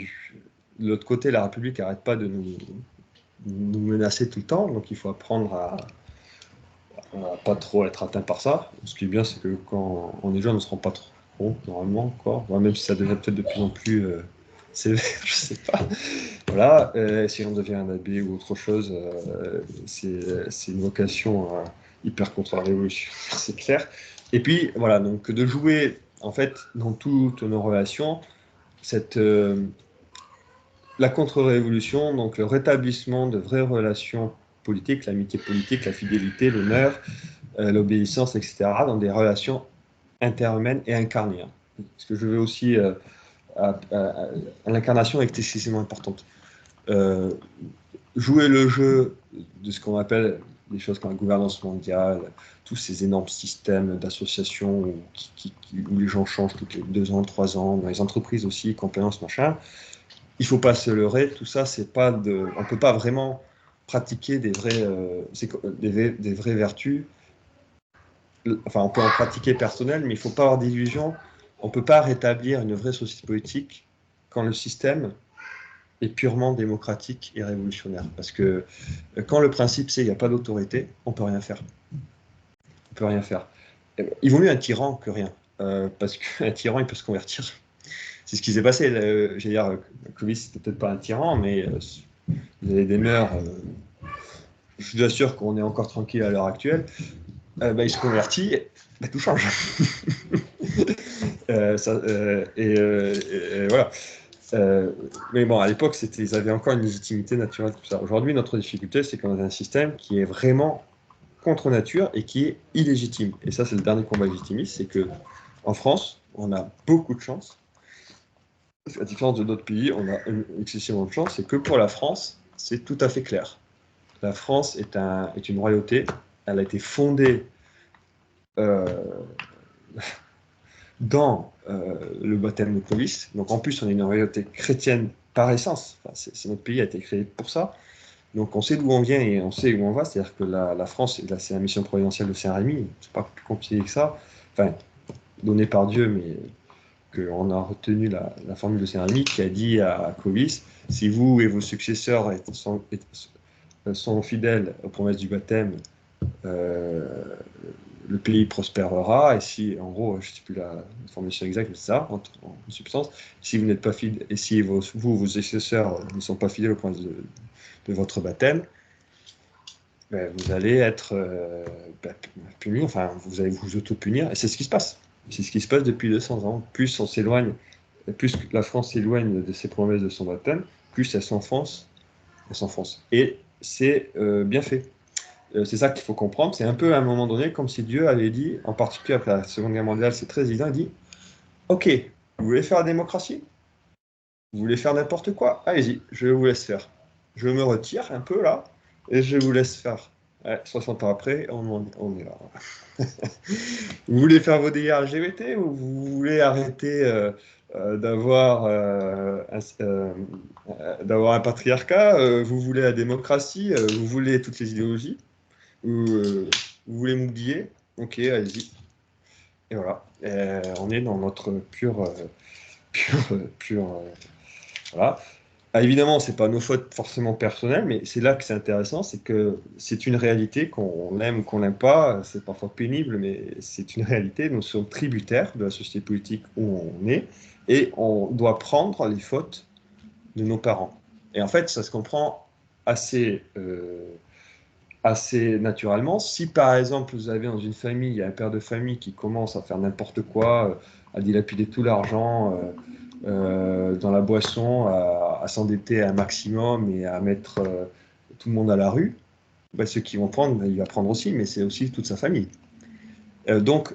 de l'autre côté, la République n'arrête pas de nous menacer tout le temps, donc il faut apprendre à pas trop être atteint par ça. Ce qui est bien, c'est que quand on est jeune, on ne se rend pas trop compte, normalement, quoi. Même si ça devient peut-être de plus en plus sévère, je sais pas. Voilà, si on devient un abbé ou autre chose, c'est une vocation hyper contre-révolutionnaire, c'est clair. Et puis, voilà, donc de jouer, en fait, dans toutes nos relations, la contre-révolution, donc le rétablissement de vraies relations politiques, l'amitié politique, la fidélité, l'honneur, l'obéissance, etc., dans des relations interhumaines et incarnées. Parce que je veux aussi, l'incarnation est excessivement importante. Jouer le jeu de ce qu'on appelle des choses comme la gouvernance mondiale, tous ces énormes systèmes d'associations où les gens changent tous les 2 ans, 3 ans, dans les entreprises aussi, compliance, machin. Il ne faut pas se leurrer, tout ça, c'est pas on ne peut pas vraiment pratiquer des vraies vertus. Enfin, on peut en pratiquer personnel, mais il ne faut pas avoir d'illusions. On ne peut pas rétablir une vraie société politique quand le système est purement démocratique et révolutionnaire. Parce que quand le principe c'est qu'il n'y a pas d'autorité, on ne peut rien faire. On peut rien faire. Il vaut mieux un tyran que rien. Parce qu'un tyran, il peut se convertir. C'est ce qui s'est passé. J'allais dire, Clovis, c'était peut-être pas un tyran, mais il avait des mœurs. Je vous assure qu'on est encore tranquille à l'heure actuelle. Il se convertit, tout change. Voilà. Mais bon, à l'époque, ils avaient encore une légitimité naturelle. Tout ça. Aujourd'hui, notre difficulté, c'est qu'on a un système qui est vraiment contre nature et qui est illégitime. Et ça, c'est le dernier combat légitimiste, c'est que en France, on a beaucoup de chance. À différence de d'autres pays, on a excessivement de chance. C'est que pour la France, c'est tout à fait clair. La France est une royauté. Elle a été fondée dans le baptême de Clovis. Donc en plus, on est une royauté chrétienne par essence. Enfin, notre pays a été créé pour ça. Donc on sait d'où on vient et on sait où on va. C'est-à-dire que la France, c'est la mission providentielle de Saint-Rémy. C'est pas plus compliqué que ça. Enfin, donnée par Dieu, mais qu'on a retenu la formule de Saint-Rémy qui a dit à Clovis, si vous et vos successeurs sont fidèles aux promesses du baptême, le pays prospérera, et si, en gros, je ne sais plus la formulation exacte, mais c'est ça, en substance, si vous n'êtes pas fidèle, et si vos successeurs ne sont pas fidèles aux promesses de votre baptême, vous allez être puni, enfin, vous allez vous auto-punir, et c'est ce qui se passe. C'est ce qui se passe depuis 200 ans. Plus on s'éloigne, plus la France s'éloigne de ses promesses de son baptême, plus elle s'enfonce. Et c'est bien fait. C'est ça qu'il faut comprendre. C'est un peu à un moment donné comme si Dieu avait dit, en particulier après la Seconde Guerre mondiale, c'est très évident, il dit « Ok, vous voulez faire la démocratie? Vous voulez faire n'importe quoi? Allez-y, je vous laisse faire. Je me retire un peu là, et je vous laisse faire. Ouais, 60 ans après, on est là. Vous voulez faire vos délires LGBT ou vous voulez arrêter d'avoir un patriarcat, vous voulez la démocratie, vous voulez toutes les idéologies, ou vous voulez m'oublier? Ok, allez-y. Et voilà. On est dans notre voilà. Ah, évidemment, c'est pas nos fautes forcément personnelles, mais c'est là que c'est intéressant, c'est que c'est une réalité qu'on l'aime ou qu'on l'aime pas, c'est parfois pénible, mais c'est une réalité. Nous sommes tributaires de la société politique où on est, et on doit prendre les fautes de nos parents. Et en fait, ça se comprend assez, assez naturellement. Si par exemple vous avez dans une famille, il y a un père de famille qui commence à faire n'importe quoi, à dilapider tout l'argent dans la boisson, à s'endetter un maximum et à mettre tout le monde à la rue, ben, ceux qui vont prendre, ben, il va prendre aussi, mais c'est aussi toute sa famille. Donc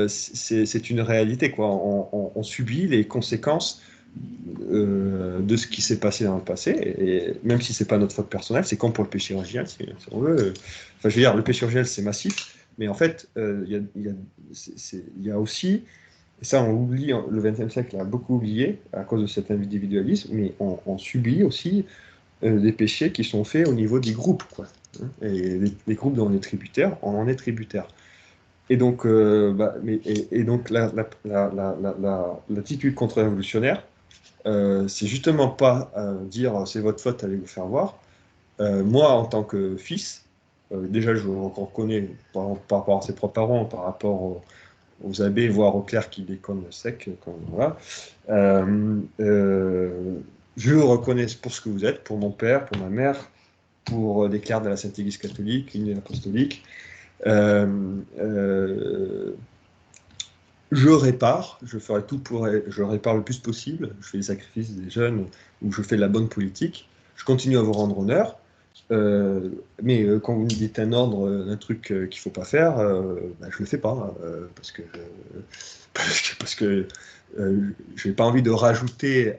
c'est une réalité, quoi. On subit les conséquences de ce qui s'est passé dans le passé, et même si c'est pas notre faute personnelle, c'est comme pour le péché originel, si on veut. Enfin, je veux dire, le péché originel, c'est massif, mais en fait, il y a aussi, et ça on oublie, le XXe siècle a beaucoup oublié à cause de cet individualisme, mais on subit aussi des péchés qui sont faits au niveau des groupes, quoi. Et les groupes dont on est tributaire, on en est tributaire. Et donc, et donc l'attitude contre-révolutionnaire, c'est justement pas dire c'est votre faute, allez vous faire voir. Moi, en tant que fils, déjà je reconnais par rapport à ses propres parents, par rapport aux abbés, voire aux clercs qui déconnent sec, voilà. Je vous reconnais pour ce que vous êtes, pour mon père, pour ma mère, pour les clercs de la Sainte Église catholique, l'Union apostolique. Euh, euh, je répare, je ferai tout je répare le plus possible, je fais des sacrifices des jeunes, ou je fais de la bonne politique, je continue à vous rendre honneur, mais quand vous me dites un ordre, un truc qu'il ne faut pas faire, bah, je ne le fais pas, parce que je n'ai pas envie de rajouter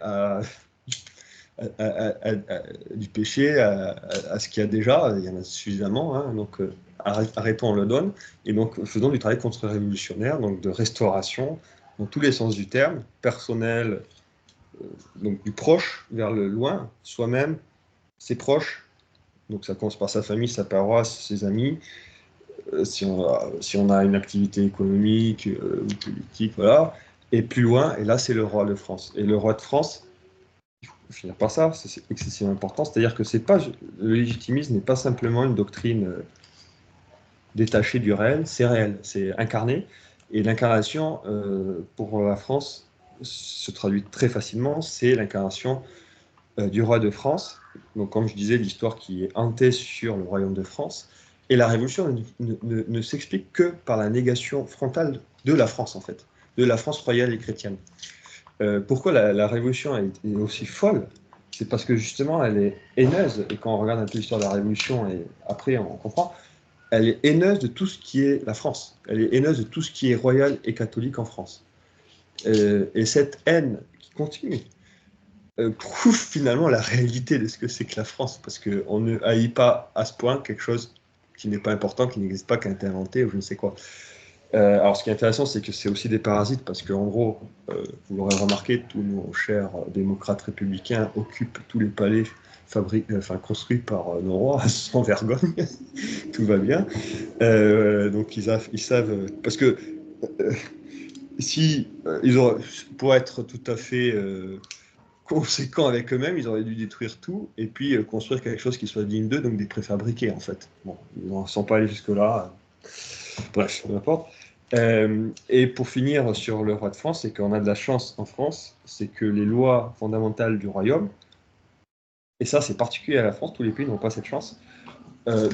du péché à ce qu'il y a déjà, il y en a suffisamment, hein, donc arrêtons, on le donne, et donc faisons du travail contre-révolutionnaire, donc de restauration, dans tous les sens du terme, personnel, donc du proche vers le loin, soi-même, ses proches, donc ça commence par sa famille, sa paroisse, ses amis, si on a une activité économique ou politique, voilà, et plus loin, et là c'est le roi de France. Et le roi de France, finir par ça, c'est excessivement important. C'est-à-dire que c'est pas, le légitimisme n'est pas simplement une doctrine détachée du réel, c'est réel, c'est incarné. Et l'incarnation, pour la France, se traduit très facilement, c'est l'incarnation du roi de France. Donc, comme je disais, l'histoire qui est hantée sur le royaume de France. Et la Révolution ne s'explique que par la négation frontale de la France, en fait, de la France royale et chrétienne. Pourquoi la Révolution est aussi folle? C'est parce que justement, elle est haineuse, et quand on regarde un peu l'histoire de la Révolution, et après on comprend, elle est haineuse de tout ce qui est la France. Elle est haineuse de tout ce qui est royal et catholique en France. Et cette haine qui continue prouve finalement la réalité de ce que c'est que la France, parce qu'on ne haït pas à ce point quelque chose qui n'est pas important, qui n'existe pas, qui a été inventé, ou je ne sais quoi. Alors, ce qui est intéressant, c'est que c'est aussi des parasites, parce qu'en gros, vous l'aurez remarqué, tous nos chers démocrates républicains occupent tous les palais construits par nos rois, sans vergogne, tout va bien. Donc, ils savent, parce que euh, si ils auraient, pour être tout à fait conséquents avec eux-mêmes, ils auraient dû détruire tout et puis construire quelque chose qui soit digne d'eux, donc des préfabriqués en fait. Bon, ils n'en sont pas allés jusque-là. Bref, peu importe. Et pour finir sur le roi de France, c'est qu'on a de la chance en France, c'est que les lois fondamentales du royaume, et ça c'est particulier à la France, tous les pays n'ont pas cette chance,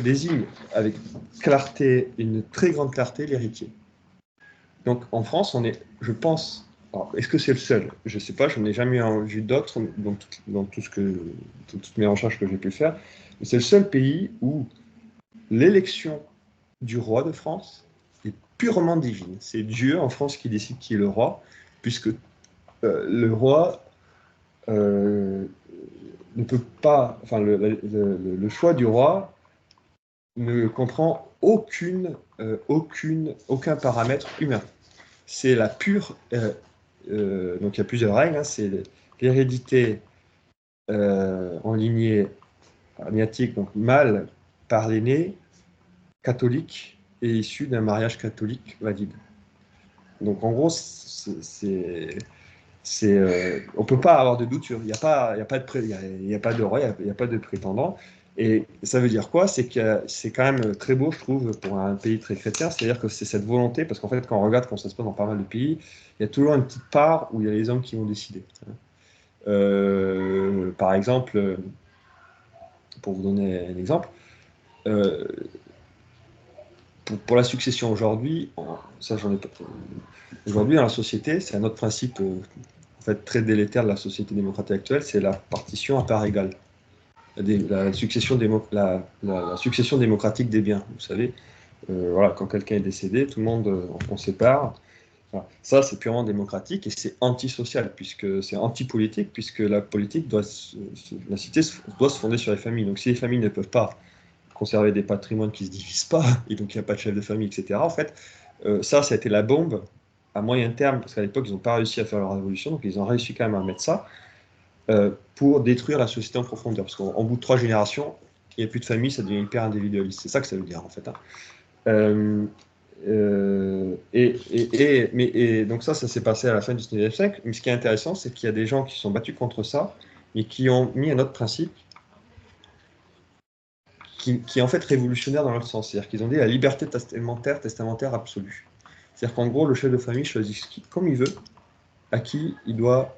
désignent avec clarté, une très grande clarté, l'héritier. Donc en France, on est, je pense, est-ce que c'est le seul? Je ne sais pas, je n'ai jamais vu d'autres dans toutes mes recherches que j'ai pu faire, mais c'est le seul pays où l'élection du roi de France est purement divine. C'est Dieu en France qui décide qui est le roi, puisque le roi ne peut pas, enfin le choix du roi ne comprend aucun paramètre humain. C'est la pure... donc il y a plusieurs règles, hein, c'est l'hérédité en lignée agnatique, donc mâle par l'aîné, catholique, et issu d'un mariage catholique valide. Donc en gros, on ne peut pas avoir de doute, il n'y a pas de roi, il n'y a pas de prétendant. Et ça veut dire quoi? C'est que c'est quand même très beau, je trouve, pour un pays très chrétien. C'est-à-dire que c'est cette volonté, parce qu'en fait, quand on regarde comment ça se passe dans pas mal de pays, il y a toujours une petite part où il y a les hommes qui vont décider. Par exemple, pour vous donner un exemple, euh, pour la succession aujourd'hui, ça j'en ai pas. Aujourd'hui, dans la société, c'est un autre principe en fait, très délétère de la société démocratique actuelle, c'est la partition à part égale. La succession, la succession démocratique des biens. Vous savez, voilà, quand quelqu'un est décédé, tout le monde, on sépare. Voilà. Ça, c'est purement démocratique et c'est antisocial, puisque c'est anti-politique, puisque la politique la cité doit se fonder sur les familles. Donc si les familles ne peuvent pas conserver des patrimoines qui ne se divisent pas, et donc il n'y a pas de chef de famille, etc., en fait, ça a été la bombe à moyen terme, parce qu'à l'époque, ils n'ont pas réussi à faire leur révolution, donc ils ont réussi quand même à mettre ça pour détruire la société en profondeur. Parce qu'en bout de 3 générations, il n'y a plus de famille, ça devient hyper individualiste. C'est ça que ça veut dire, en fait. Hein. Donc ça s'est passé à la fin du 19e siècle. Mais ce qui est intéressant, c'est qu'il y a des gens qui se sont battus contre ça et qui ont mis un autre principe qui est en fait révolutionnaire dans l'autre sens. C'est-à-dire qu'ils ont dit la liberté testamentaire absolue. C'est-à-dire qu'en gros, le chef de famille choisit comme il veut, à qui il doit,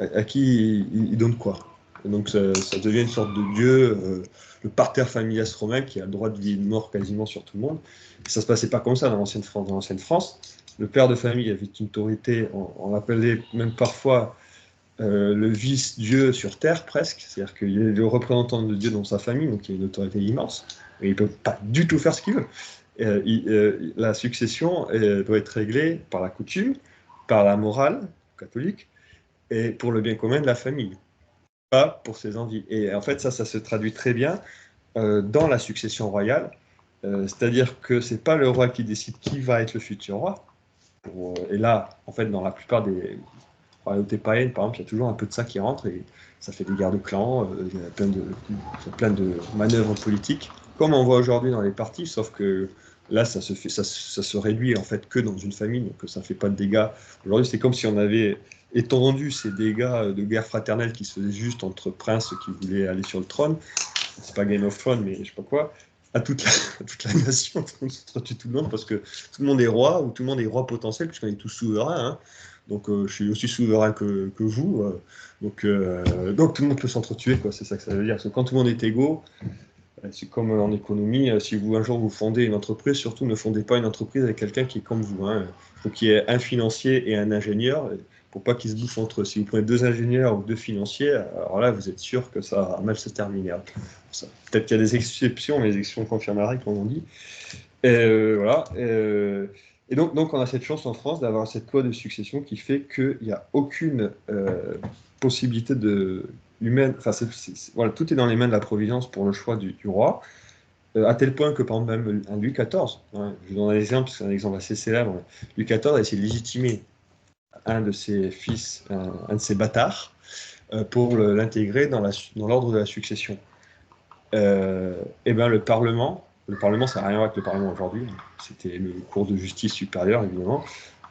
à qui il donne quoi. Et donc ça devient une sorte de dieu, le pater familias romain qui a le droit de vie et de mort quasiment sur tout le monde. Et ça se passait pas comme ça dans l'ancienne France. Dans l'ancienne France, le père de famille avait une autorité, on l'appelait même parfois le vice-dieu sur terre presque, c'est-à-dire qu'il est le représentant de Dieu dans sa famille, donc il a une autorité immense, et il ne peut pas du tout faire ce qu'il veut. La succession doit être réglée par la coutume, par la morale catholique, et pour le bien commun de la famille, pas pour ses envies. Et en fait, ça se traduit très bien dans la succession royale, c'est-à-dire que c'est pas le roi qui décide qui va être le futur roi. Et là, en fait, dans la plupart des royautés païennes, par exemple, il y a toujours un peu de ça qui rentre et ça fait des guerres de clans, il y a plein de manœuvres politiques, comme on voit aujourd'hui dans les partis, sauf que là, ça se réduit en fait que dans une famille, donc ça fait pas de dégâts. Aujourd'hui, c'est comme si on avait étendu ces dégâts de guerre fraternelle qui se faisaient juste entre princes qui voulaient aller sur le trône. C'est pas Game of Thrones, mais je sais pas quoi. À toute la nation, tout le monde se tout le monde parce que tout le monde est roi ou tout le monde est roi potentiel puisqu'on est tous souverains. Hein. Donc je suis aussi souverain que vous. Donc tout le monde peut s'entretuer, quoi. C'est ça que ça veut dire. Parce que quand tout le monde est égaux, c'est comme en économie, si vous un jour vous fondez une entreprise, surtout ne fondez pas une entreprise avec quelqu'un qui est comme vous. Hein. Il faut qu'il y ait un financier et un ingénieur pour pas qu'ils se bouffent entre eux. Si vous prenez 2 ingénieurs ou 2 financiers, alors là vous êtes sûr que ça va mal se terminer. Hein. Peut-être qu'il y a des exceptions, mais les exceptions confirmeraient, comme on dit. Voilà. Et donc, on a cette chance en France d'avoir cette loi de succession qui fait qu'il n'y a aucune possibilité humaine. Enfin, voilà, tout est dans les mains de la Providence pour le choix du roi, à tel point que, par exemple, même un Louis XIV, hein, je vous donne un exemple, c'est un exemple assez célèbre. Louis XIV a essayé de légitimer un de ses fils, un de ses bâtards, pour l'intégrer dans l'ordre de la succession. Et ben le Parlement, ça n'a rien à voir avec le Parlement aujourd'hui, c'était le cours de justice supérieure évidemment,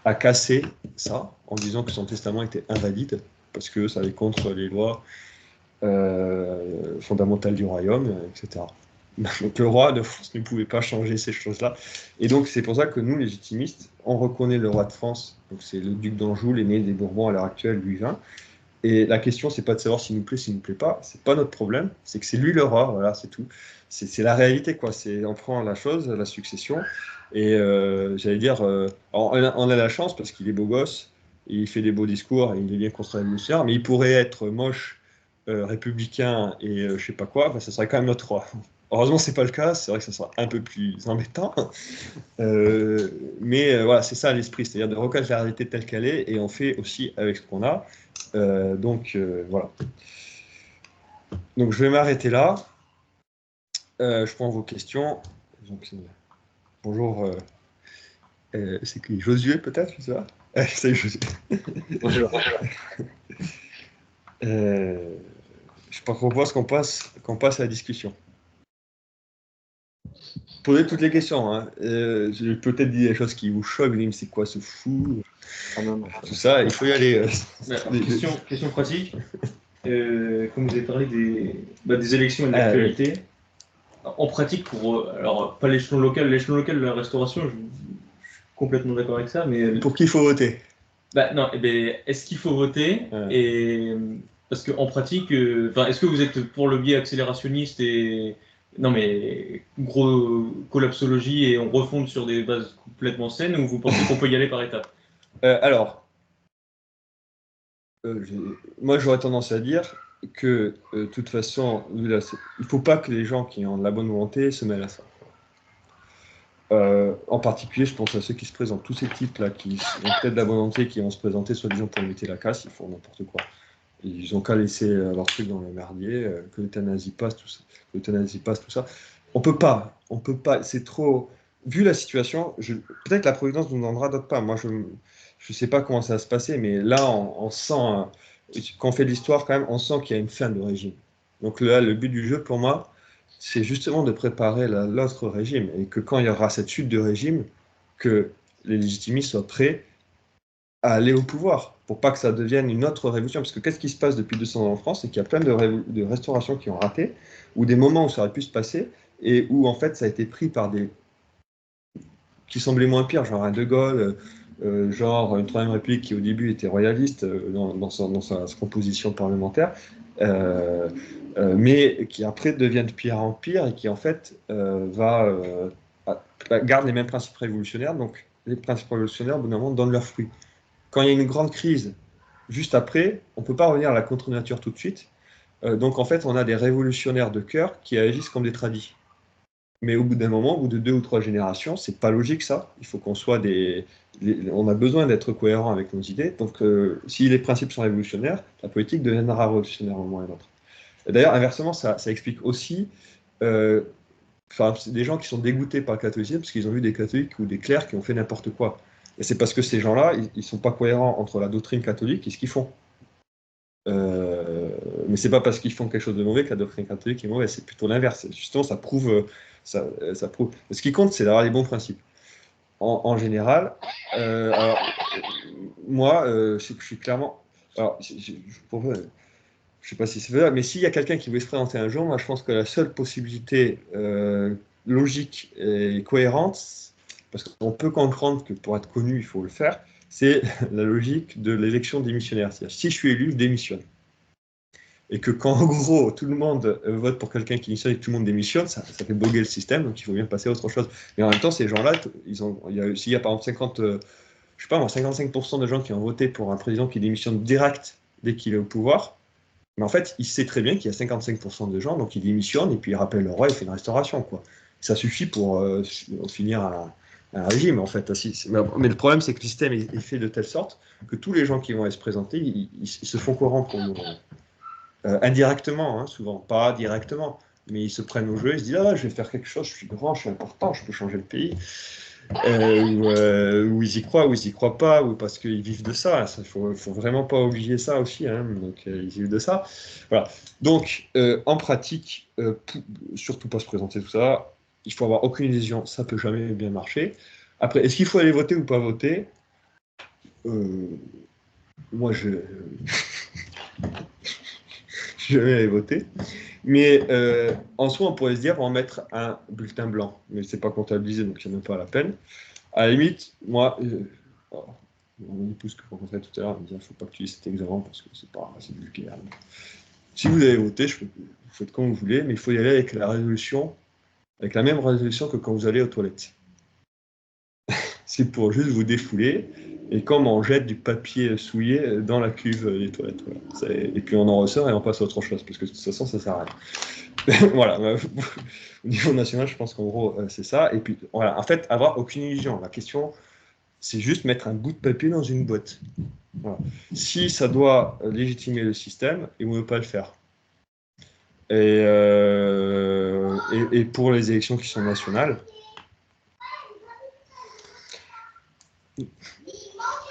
a cassé ça en disant que son testament était invalide parce que ça allait contre les lois fondamentales du royaume, etc. Donc le roi de France ne pouvait pas changer ces choses-là. Et donc c'est pour ça que nous, légitimistes, on reconnaît le roi de France, donc c'est le duc d'Anjou, l'aîné des Bourbons à l'heure actuelle, Louis XX. Et la question, c'est pas de savoir s'il nous plaît, s'il nous plaît pas. C'est pas notre problème. C'est que c'est lui le roi. Voilà, c'est tout. C'est la réalité, quoi. On prend la chose, la succession. Et j'allais dire, on a la chance parce qu'il est beau gosse, et il fait des beaux discours, et il est bien contre-révolutionnaire, mais il pourrait être moche, républicain et je sais pas quoi. Ben, ça serait quand même notre roi. Heureusement, c'est pas le cas. C'est vrai que ça sera un peu plus embêtant. Mais voilà, c'est ça l'esprit, c'est-à-dire de reconnaître la réalité telle qu'elle est, et on fait aussi avec ce qu'on a. Voilà. Donc je vais m'arrêter là. je prends vos questions. Donc, bonjour, c'est qui? Josué, peut-être, je sais pas. Salut, Josué. Bonjour. Je propose qu'on passe à la discussion. Posez toutes les questions. Hein. J'ai peut-être dit des choses qui vous choquent, mais c'est quoi ce fou? Tout ça, il faut y aller. Question pratique. Comme vous avez parlé des élections et de l'actualité, en pratique, alors pas l'échelon local de la restauration, je suis complètement d'accord avec ça, mais pour qui il faut voter? Non, est-ce qu'il faut voter et parce qu'en pratique, est-ce que vous êtes pour le biais accélérationniste et non mais gros collapsologie et on refonde sur des bases complètement saines ou vous pensez qu'on peut y aller par étapes? Alors, moi j'aurais tendance à dire que de toute façon, il ne faut pas que les gens qui ont de la bonne volonté se mêlent à ça. En particulier, je pense à ceux qui se présentent, tous ces types-là qui ont peut-être de la volonté, qui vont se présenter soi-disant pour limiter la casse, ils font n'importe quoi. Ils ont qu'à laisser leur truc dans le merdier, que l'euthanasie passe, tout ça. On peut pas, c'est trop. Vu la situation, peut-être la Providence nous en donnera d'autres pas. Moi, je sais pas comment ça va se passer, mais là, on sent, quand on fait de l'histoire, quand même, on sent qu'il y a une fin de régime. Donc là, le but du jeu, pour moi, c'est justement de préparer l'autre régime, et que quand il y aura cette chute de régime, que les légitimistes soient prêts à aller au pouvoir, pour pas que ça devienne une autre révolution. Parce que qu'est-ce qui se passe depuis 200 ans en France? C'est qu'il y a plein de restaurations qui ont raté, ou des moments où ça aurait pu se passer, et où en fait ça a été pris par des qui semblaient moins pires, genre un De Gaulle, genre une Troisième République qui au début était royaliste dans sa composition parlementaire, mais qui après devient de pire en pire et qui en fait garde les mêmes principes révolutionnaires. Donc les principes révolutionnaires, au bout d'un moment, donnent leurs fruits. Quand il y a une grande crise, juste après, on ne peut pas revenir à la contre-nature tout de suite. Donc en fait, on a des révolutionnaires de cœur qui agissent comme des tradis. Mais au bout d'un moment, au bout de 2 ou 3 générations, c'est pas logique ça. Il faut qu'on soit on a besoin d'être cohérent avec nos idées. Donc si les principes sont révolutionnaires, la politique deviendra révolutionnaire à un moment et l'autre. D'ailleurs, inversement, ça explique aussi c'est des gens qui sont dégoûtés par le catholicisme parce qu'ils ont vu des catholiques ou des clercs qui ont fait n'importe quoi. Et c'est parce que ces gens-là, ils ne sont pas cohérents entre la doctrine catholique et ce qu'ils font. Mais c'est pas parce qu'ils font quelque chose de mauvais que la doctrine catholique est mauvaise, c'est plutôt l'inverse. Justement, ça prouve. Ça prouve. Ce qui compte, c'est d'avoir les bons principes. En général, alors, moi, je suis clairement. Alors, je sais pas si c'est vrai, mais s'il y a quelqu'un qui veut se présenter un jour, moi je pense que la seule possibilité logique et cohérente, parce qu'on peut comprendre que pour être connu, il faut le faire, c'est la logique de l'élection démissionnaire. C'est-à-dire, si je suis élu, je démissionne. Et que quand, en gros, tout le monde vote pour quelqu'un qui démissionne et que tout le monde démissionne, ça fait boguer le système, donc il faut bien passer à autre chose. Mais en même temps, ces gens-là, s'il y a par exemple 55% de gens qui ont voté pour un président qui démissionne direct dès qu'il est au pouvoir, mais en fait, il sait très bien qu'il y a 55% de gens, donc il démissionne et puis il rappelle le roi et fait une restauration, quoi. Ça suffit pour finir un régime, en fait. Mais le problème, c'est que le système est fait de telle sorte que tous les gens qui vont aller se présenter, ils se font corrompre indirectement, hein, souvent, pas directement. Mais ils se prennent au jeu, ils se disent ah, je vais faire quelque chose, je suis grand, je suis important, je peux changer le pays. Ou ils y croient, ou ils y croient pas, ou parce qu'ils vivent de ça. Il faut vraiment pas oublier ça aussi. Hein. Donc, ils vivent de ça. Voilà. Donc, en pratique, surtout pas se présenter tout ça. Il faut avoir aucune illusion, ça peut jamais bien marcher. Après, est-ce qu'il faut aller voter ou pas voter? Moi, je suis jamais allé voter. Mais en soi, on pourrait se dire, on va mettre un bulletin blanc. Mais c'est pas comptabilisé, donc c'est même pas la peine. À la limite, moi, mon épouse que je rencontrais tout à l'heure, elle me dit, il ne faut pas que tu dises cet examen parce que c'est vulgaire. Si vous avez voté, vous faites comme vous voulez, mais il faut y aller avec la résolution, avec la même résolution que quand vous allez aux toilettes. C'est pour juste vous défouler, et comme on jette du papier souillé dans la cuve des toilettes. Voilà. Et puis on en ressort et on passe à autre chose, parce que de toute façon, ça sert à rien. Voilà. Au niveau national, je pense qu'en gros, c'est ça. Et puis, voilà. En fait, avoir aucune illusion. La question, c'est juste mettre un bout de papier dans une boîte. Voilà. Si ça doit légitimer le système, il ne veut pas le faire. Et pour les élections qui sont nationales,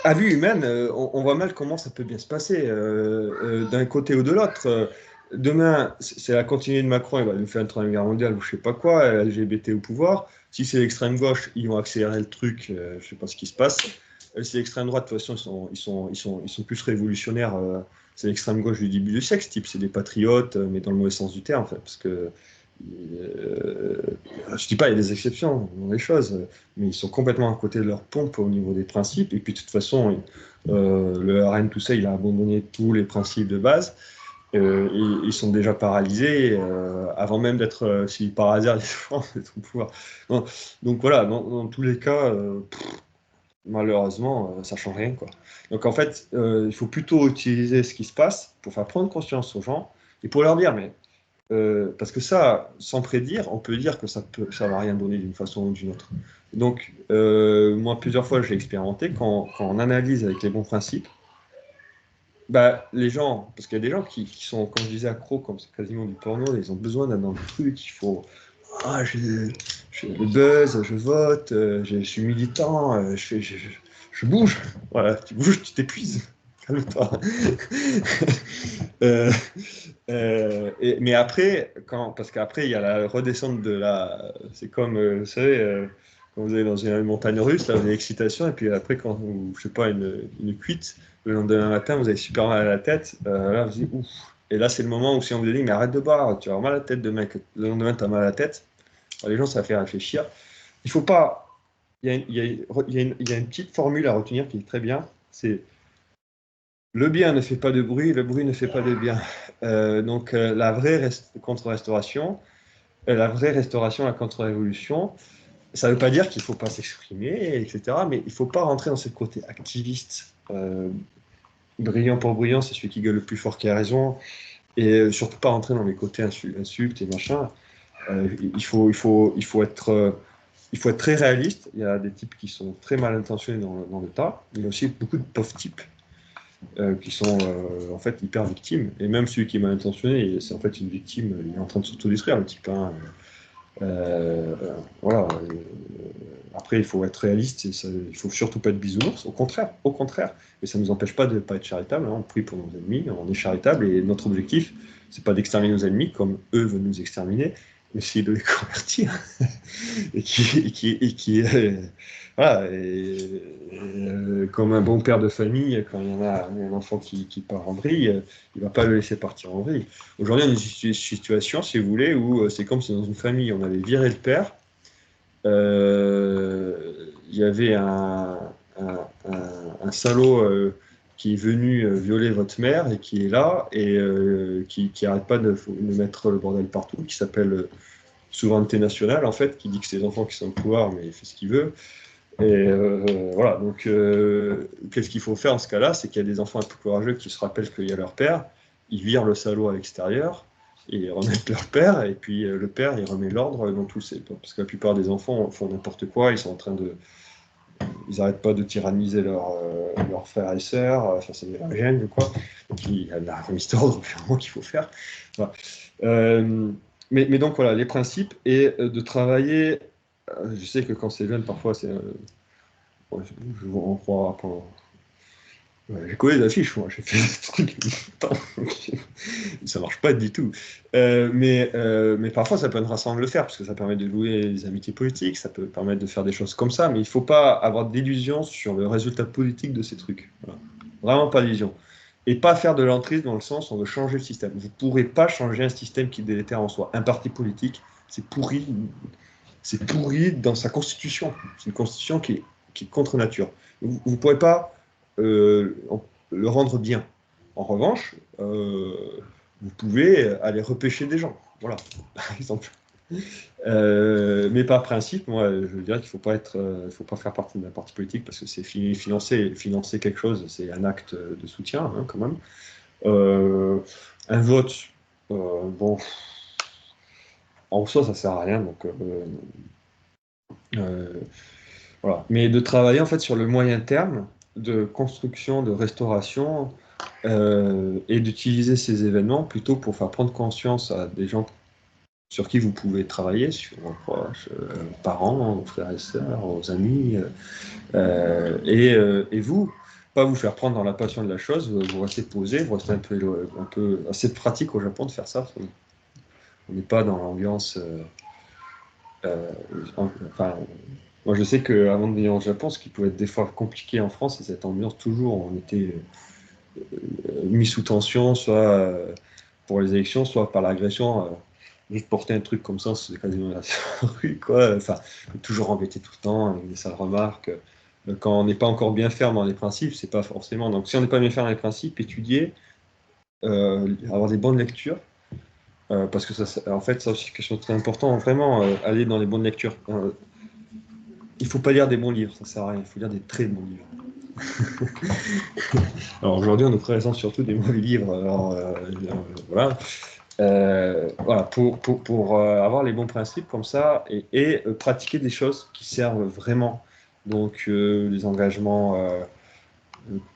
à vue humaine, on voit mal comment ça peut bien se passer d'un côté ou de l'autre. Demain, c'est la continuité de Macron, il va nous faire une troisième guerre mondiale ou je sais pas quoi, LGBT au pouvoir. Si c'est l'extrême gauche, ils vont accélérer le truc, je sais pas ce qui se passe. Si l'extrême droite, de toute façon, ils sont plus révolutionnaires. C'est l'extrême gauche du début du siècle, type, c'est des patriotes, mais dans le mauvais sens du terme, en fait, parce que je dis pas, il y a des exceptions dans les choses, mais ils sont complètement à côté de leur pompe au niveau des principes. Et puis de toute façon, le RN, tout ça, il a abandonné tous les principes de base. Ils sont déjà paralysés avant même d'être, si par hasard, ils ont au pouvoir. Donc voilà, dans tous les cas, malheureusement, ça change rien, quoi. Donc en fait, il faut plutôt utiliser ce qui se passe pour faire prendre conscience aux gens et pour leur dire, mais parce que ça, sans prédire, on peut dire que ça va rien donner d'une façon ou d'une autre. Donc, moi, plusieurs fois, j'ai expérimenté, quand on analyse avec les bons principes, bah, les gens, parce qu'il y a des gens qui sont, comme je disais, accros, comme c'est quasiment du porno, ils ont besoin d'être dans le truc, il faut, ah, j'ai le buzz, je vote, je suis militant, je bouge, voilà, tu bouges, tu t'épuises, calme-toi. Euh, mais après, parce qu'après, il y a la redescente de la. C'est comme, vous savez, quand vous allez dans une montagne russe, là, vous avez l'excitation, et puis après, quand vous, je sais pas, une cuite, le lendemain matin, vous avez super mal à la tête, là, vous dites, ouf. Et là, c'est le moment où si on vous dit, mais arrête de boire, tu vas avoir mal à la tête demain, le lendemain, tu as mal à la tête. Alors, les gens, ça fait réfléchir. Il faut pas. Il y a une petite formule à retenir qui est très bien, c'est le bien ne fait pas de bruit, le bruit ne fait pas de bien. Donc la vraie contre-restauration, la vraie restauration, la contre-révolution, ça ne veut pas dire qu'il ne faut pas s'exprimer, etc. Mais il ne faut pas rentrer dans ce côté activiste. Brillant pour brillant, c'est celui qui gueule le plus fort qui a raison. Et surtout pas rentrer dans les côtés insultes et machin. Il faut être très réaliste. Il y a des types qui sont très mal intentionnés dans le tas. Il y a aussi beaucoup de pauvres types qui sont en fait hyper victimes. Et même celui qui est mal intentionné, c'est en fait une victime, il est en train de s'autodétruire, le type. Hein. Voilà. Après, il faut être réaliste, et ça, il faut surtout pas être bisounours, au contraire. Mais ça ne nous empêche pas de ne pas être charitable. Hein. On prie pour nos ennemis, on est charitable, et notre objectif, c'est pas d'exterminer nos ennemis comme eux veulent nous exterminer, mais c'est de les convertir. Voilà, comme un bon père de famille, quand il y en a un enfant qui part en vrille, il va pas le laisser partir en vrille. Aujourd'hui, on a une situation, si vous voulez, où c'est comme si dans une famille, on avait viré le père, il y avait un salaud qui est venu violer votre mère et qui est là et qui arrête pas de mettre le bordel partout, qui s'appelle souveraineté nationale, en fait, qui dit que c'est les enfants qui sont au pouvoir, mais il fait ce qu'il veut. Et voilà, donc qu'est-ce qu'il faut faire dans ce cas-là? C'est qu'il y a des enfants un peu courageux qui se rappellent qu'il y a leur père, ils virent le salaud à l'extérieur, et ils remettent leur père, et puis le père, il remet l'ordre dans tous ces... Parce que la plupart des enfants font n'importe quoi, ils sont en train de... Ils n'arrêtent pas de tyranniser leurs frères et sœurs, enfin c'est des gêne, quoi. Donc il y a de la remise d'ordre, finalement, qu'il faut faire. Voilà. Mais donc voilà, les principes, et de travailler... je sais que quand c'est jeune, parfois, c'est... ouais, on croit pas. Ouais, j'ai collé des affiches, moi, j'ai fait des trucs longtemps, ça marche pas du tout. Mais parfois, ça peut être intéressant de le faire, parce que ça permet de louer des amitiés politiques, ça peut permettre de faire des choses comme ça, mais il faut pas avoir d'illusions sur le résultat politique de ces trucs. Voilà. Vraiment pas d'illusions. Et pas faire de l'entrisme dans le sens où on veut changer le système. Vous ne pourrez pas changer un système qui est délétère en soi. Un parti politique, c'est pourri dans sa constitution. C'est une constitution qui est contre nature. Vous ne pourrez pas le rendre bien. En revanche, vous pouvez aller repêcher des gens. Voilà, par exemple. Mais par principe, moi, je dirais qu'il ne faut pas faire partie d'un parti politique parce que c'est financer quelque chose, c'est un acte de soutien, hein, quand même. Un vote, bon, en soi, ça sert à rien, donc voilà. Mais de travailler en fait sur le moyen terme de construction, de restauration, et d'utiliser ces événements plutôt pour faire prendre conscience à des gens sur qui vous pouvez travailler, sur vos proches, parents, vos frères et sœurs, vos amis, et vous, pas vous faire prendre dans la passion de la chose, vous restez posé, vous restez un peu assez pratique au Japon de faire ça. On n'est pas dans l'ambiance. Enfin, moi je sais qu'avant de venir au Japon, ce qui pouvait être des fois compliqué en France, c'est cette ambiance toujours. On était mis sous tension, soit pour les élections, soit par l'agression. Juste porter un truc comme ça, c'est quasiment la rue, quoi. Enfin, toujours embêté tout le temps, avec des sales remarques. Quand on n'est pas encore bien ferme dans les principes, c'est pas forcément. Donc, si on n'est pas bien ferme dans les principes, étudier, avoir des bonnes lectures, parce que ça, en fait, ça aussi, c'est quelque chose de très important, vraiment, aller dans les bonnes lectures. Il faut pas lire des bons livres, ça sert à rien. Il faut lire des très bons livres. Alors aujourd'hui, on nous présente surtout des mauvais livres. Alors, voilà. Voilà, pour avoir les bons principes comme ça et pratiquer des choses qui servent vraiment. Donc, des engagements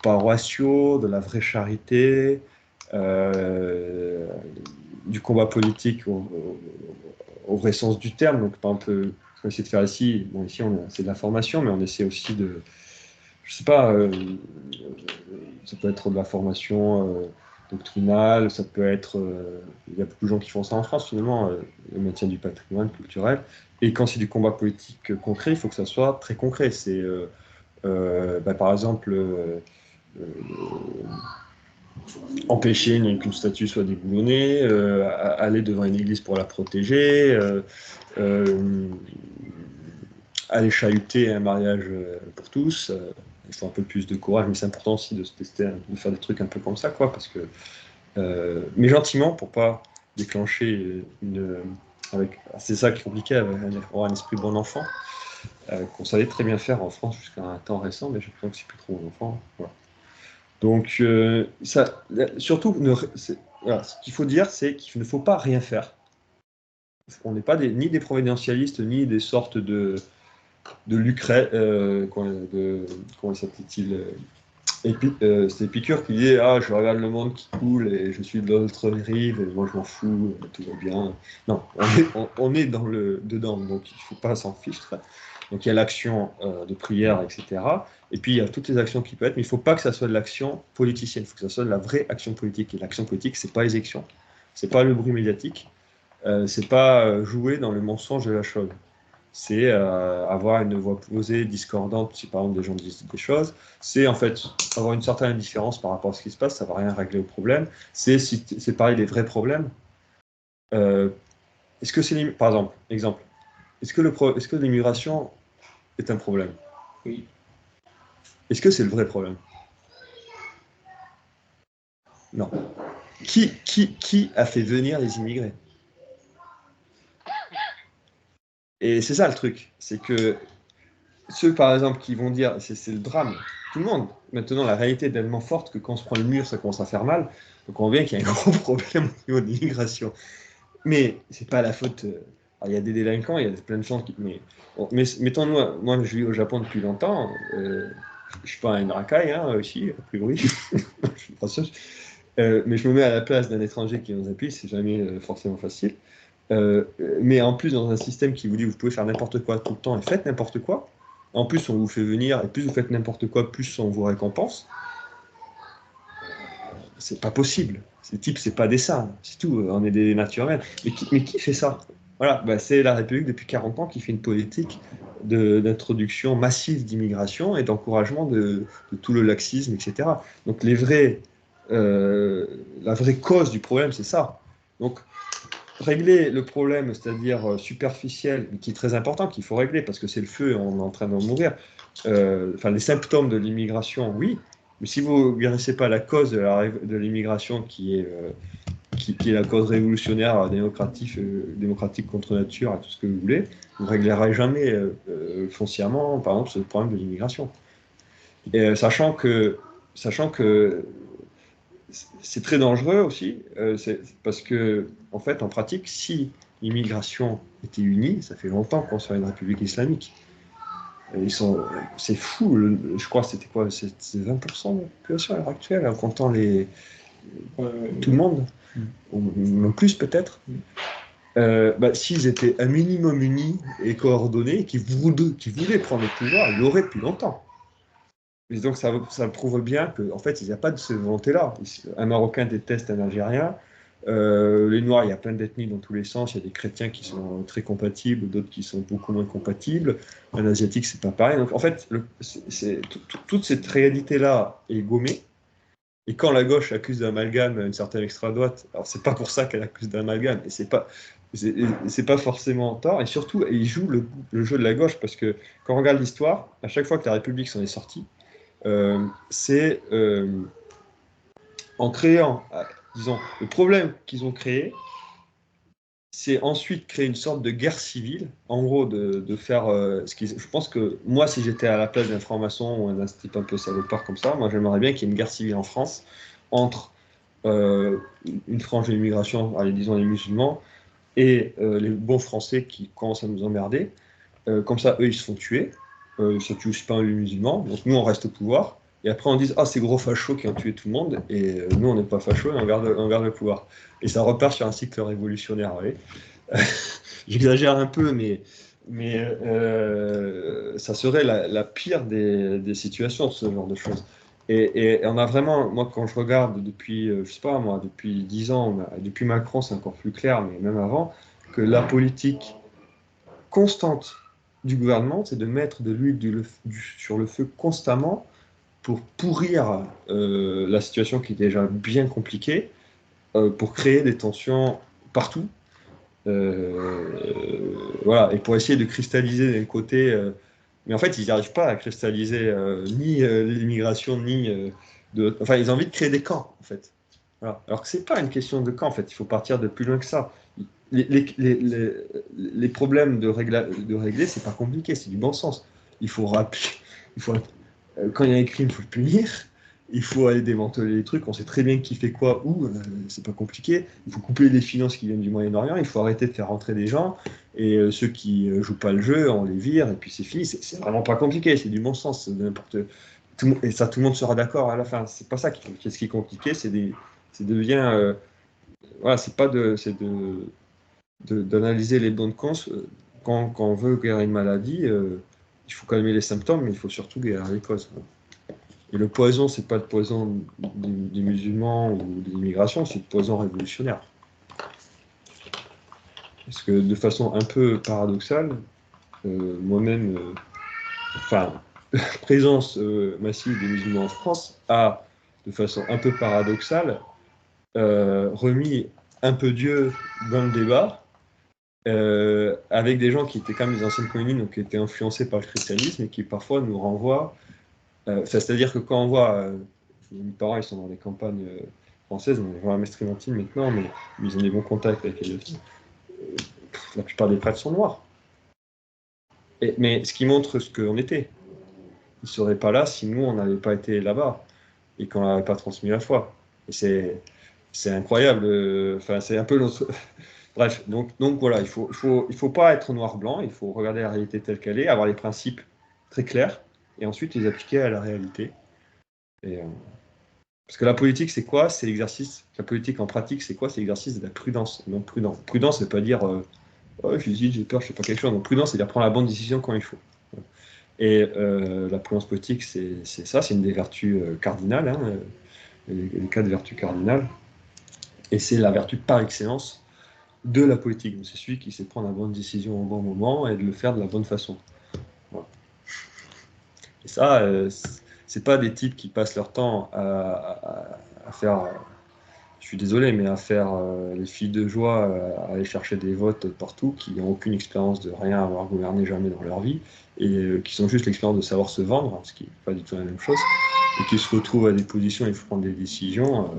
paroissiaux, de la vraie charité, du combat politique au vrai sens du terme. Donc, par exemple, ce qu'on essaie de faire ici, bon, ici, c'est de la formation, mais on essaie aussi de, je sais pas, ça peut être de la formation doctrinale, ça peut être, il y a beaucoup de gens qui font ça en France finalement, le maintien du patrimoine culturel. Et quand c'est du combat politique concret, il faut que ça soit très concret. C'est, par exemple, euh, empêcher qu'une statue soit déboulonnée, aller devant une église pour la protéger, euh, aller chahuter un mariage pour tous. Il faut un peu plus de courage, mais c'est important aussi de se tester, de faire des trucs un peu comme ça, quoi, parce que, mais gentiment, pour pas déclencher c'est ça qui est compliqué, avoir un esprit bon enfant, qu'on savait très bien faire en France jusqu'à un temps récent, mais je pense que c'est plus trop bon enfant. Voilà. Donc, surtout, voilà, ce qu'il faut dire, c'est qu'il ne faut pas rien faire. On n'est pas ni des providentialistes, ni des sortes de Lucrèce, comment s'appelait-il c'est Épicure qui disait ah, je regarde le monde qui coule et je suis de l'autre rive et moi je m'en fous, tout va bien. Non, on est dedans, donc il ne faut pas s'en fichtre. Donc il y a l'action de prière, etc. Et puis il y a toutes les actions qui peuvent être, mais il ne faut pas que ça soit de l'action politicienne, il faut que ça soit de la vraie action politique. Et l'action politique, c'est pas les élections, c'est pas le bruit médiatique, c'est pas jouer dans le mensonge de la chose. C'est avoir une voix posée, discordante, si par exemple des gens disent des choses. C'est en fait avoir une certaine indifférence par rapport à ce qui se passe, ça ne va rien régler au problème. C'est parler des vrais problèmes. Est-ce que c'est, par exemple, est-ce que l'immigration est un problème? Oui. Est-ce que c'est le vrai problème? Non. Qui a fait venir les immigrés? Et c'est ça le truc, c'est que ceux, par exemple, qui vont dire, c'est le drame, tout le monde. Maintenant, la réalité est tellement forte que quand on se prend le mur, ça commence à faire mal. Donc on voit bien qu'il y a un gros problème au niveau de l'immigration. Mais c'est pas la faute. Il y a des délinquants, il y a plein de gens qui. Mais mettons-nous, moi je vis au Japon depuis longtemps. Je suis pas un racaille, hein, aussi, a priori. Je suis pas sûr. Mais je me mets à la place d'un étranger qui nous appuie, c'est jamais forcément facile. Mais en plus, dans un système qui vous dit vous pouvez faire n'importe quoi tout le temps et faites n'importe quoi, en plus on vous fait venir et plus vous faites n'importe quoi, plus on vous récompense, c'est pas possible. Ces types, c'est pas des saints, c'est tout, on est des naturels. Mais qui fait ça? Voilà, c'est la République depuis 40 ans qui fait une politique d'introduction massive d'immigration et d'encouragement de tout le laxisme, etc. Donc la vraie cause du problème, c'est ça. Donc régler le problème, c'est-à-dire superficiel, mais qui est très important, qu'il faut régler parce que c'est le feu, on est en train d'en mourir. Enfin, les symptômes de l'immigration, oui, mais si vous ne guérissez pas la cause de l'immigration qui est la cause révolutionnaire, démocratique contre nature, et tout ce que vous voulez, vous ne réglerez jamais foncièrement, par exemple, ce problème de l'immigration. Et sachant que c'est très dangereux aussi, parce que, en fait, en pratique, si l'immigration était unie, ça fait longtemps qu'on soit une république islamique. C'est fou, je crois que c'était quoi? C'est 20% de la population à l'heure actuelle, en comptant tout le monde, ou même plus peut-être. S'ils étaient un minimum unis et coordonnés, qui voulaient prendre le pouvoir, ils l'auraient depuis longtemps. Et donc ça prouve bien qu'en fait, il n'y a pas de cette volonté-là. Un Marocain déteste un Algérien. Les Noirs, il y a plein d'ethnies dans tous les sens. Il y a des chrétiens qui sont très compatibles, d'autres qui sont beaucoup moins compatibles. Un Asiatique, c'est pas pareil. Donc en fait, toute cette réalité-là est gommée. Et quand la gauche accuse d'amalgame une certaine extrême-droite, alors c'est pas pour ça qu'elle accuse d'amalgame, et c'est pas forcément tort, et surtout, il joue le jeu de la gauche, parce que quand on regarde l'histoire, à chaque fois que la République s'en est sortie, c'est en créant, disons, le problème qu'ils ont créé, c'est ensuite créer une sorte de guerre civile, en gros, de faire je pense que moi, si j'étais à la place d'un franc-maçon ou d'un type un peu salopard comme ça, moi j'aimerais bien qu'il y ait une guerre civile en France entre une frange de l'immigration, allez, disons les musulmans, et les bons Français qui commencent à nous emmerder. Comme ça, eux, ils se font tuer. Ils ne se tuent pas les musulmans. Donc nous, on reste au pouvoir. Et après, on dit, ah, c'est gros fachos qui ont tué tout le monde. Et nous, on n'est pas fachos et on garde le pouvoir. Et ça repart sur un cycle révolutionnaire. Vous voyez. J'exagère un peu, mais ça serait la pire des situations, ce genre de choses. Et on a vraiment, moi, quand je regarde depuis, je sais pas moi, depuis 10 ans, depuis Macron, c'est encore plus clair, mais même avant, que la politique constante du gouvernement, c'est de mettre de l'huile sur le feu constamment pour pourrir la situation qui est déjà bien compliquée, pour créer des tensions partout. Voilà, et pour essayer de cristalliser d'un côté. Mais en fait, ils n'y arrivent pas à cristalliser ni l'immigration, ni Enfin, ils ont envie de créer des camps, en fait. Voilà. Alors que c'est pas une question de camp, en fait. Il faut partir de plus loin que ça. Les problèmes de régler, c'est pas compliqué, c'est du bon sens. Il faut rappeler, il faut, quand il y a un crime, il faut le punir. Il faut aller démanteler les trucs. On sait très bien qui fait quoi, où. C'est pas compliqué. Il faut couper les finances qui viennent du Moyen-Orient. Il faut arrêter de faire rentrer des gens. Et ceux qui jouent pas le jeu, on les vire. Et puis c'est fini. C'est vraiment pas compliqué. C'est du bon sens. Et ça, tout le monde sera d'accord à la fin. C'est pas ça ce qui est compliqué. C'est devient. Voilà, c'est pas de. C'est d'analyser les bonnes cons. Quand on veut guérir une maladie, il faut calmer les symptômes, mais il faut surtout guérir les causes. Et le poison, c'est pas le poison des musulmans ou de l'immigration, c'est le poison révolutionnaire. Parce que de façon un peu paradoxale, moi-même, la présence massive des musulmans en France a, de façon un peu paradoxale, remis un peu Dieu dans le débat, avec des gens qui étaient quand même des anciennes colonies, donc qui étaient influencés par le christianisme et qui parfois nous renvoient. C'est-à-dire que quand on voit, mes parents ils sont dans les campagnes françaises, on voit à Mestrimantine maintenant, mais ils ont des bons contacts avec la plupart des prêtres sont noirs. Mais ce qui montre ce qu'on était. Ils ne seraient pas là si nous on n'avait pas été là-bas et qu'on n'avait pas transmis la foi. Et c'est incroyable. Enfin, c'est un peu notre. Bref, donc voilà, il faut pas être noir-blanc, il faut regarder la réalité telle qu'elle est, avoir les principes très clairs et ensuite les appliquer à la réalité. Parce que la politique, c'est quoi? C'est l'exercice. La politique en pratique, c'est quoi? C'est l'exercice de la prudence, non prudent. Prudence, ça veut pas dire oh, j'hésite, j'ai peur, je sais pas quelque chose. Donc prudence, c'est dire prendre la bonne décision quand il faut. Et la prudence politique, c'est ça, c'est une des vertus cardinales, hein, les 4 vertus cardinales. Et c'est la vertu par excellence de la politique. C'est celui qui sait prendre la bonne décision au bon moment et de le faire de la bonne façon. Voilà. Et ça, c'est pas des types qui passent leur temps à faire, je suis désolé, mais à faire les filles de joie, à aller chercher des votes partout, qui n'ont aucune expérience de rien avoir gouverné jamais dans leur vie, et qui sont juste l'expérience de savoir se vendre, ce qui n'est pas du tout la même chose, et qui se retrouvent à des positions, il faut prendre des décisions.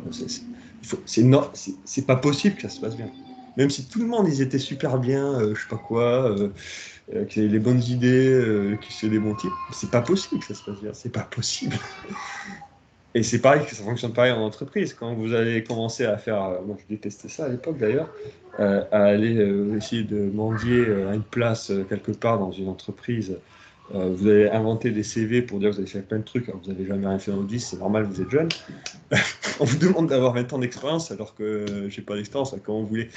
C'est pas possible que ça se passe bien. Même si tout le monde, ils étaient super bien, je sais pas quoi, qui avaient les bonnes idées, qui sont des bons types, c'est pas possible que ça se passe bien, c'est pas possible. Et c'est pareil, que ça fonctionne pareil en entreprise. Quand vous allez commencer à faire, moi je détestais ça à l'époque d'ailleurs, à aller essayer de mendier à une place quelque part dans une entreprise vous allez inventer des CV pour dire que vous avez fait plein de trucs, alors vous n'avez jamais rien fait dans votre vie, c'est normal, vous êtes jeune. On vous demande d'avoir 20 ans d'expérience alors que je n'ai pas d'expérience, comment vous voulez.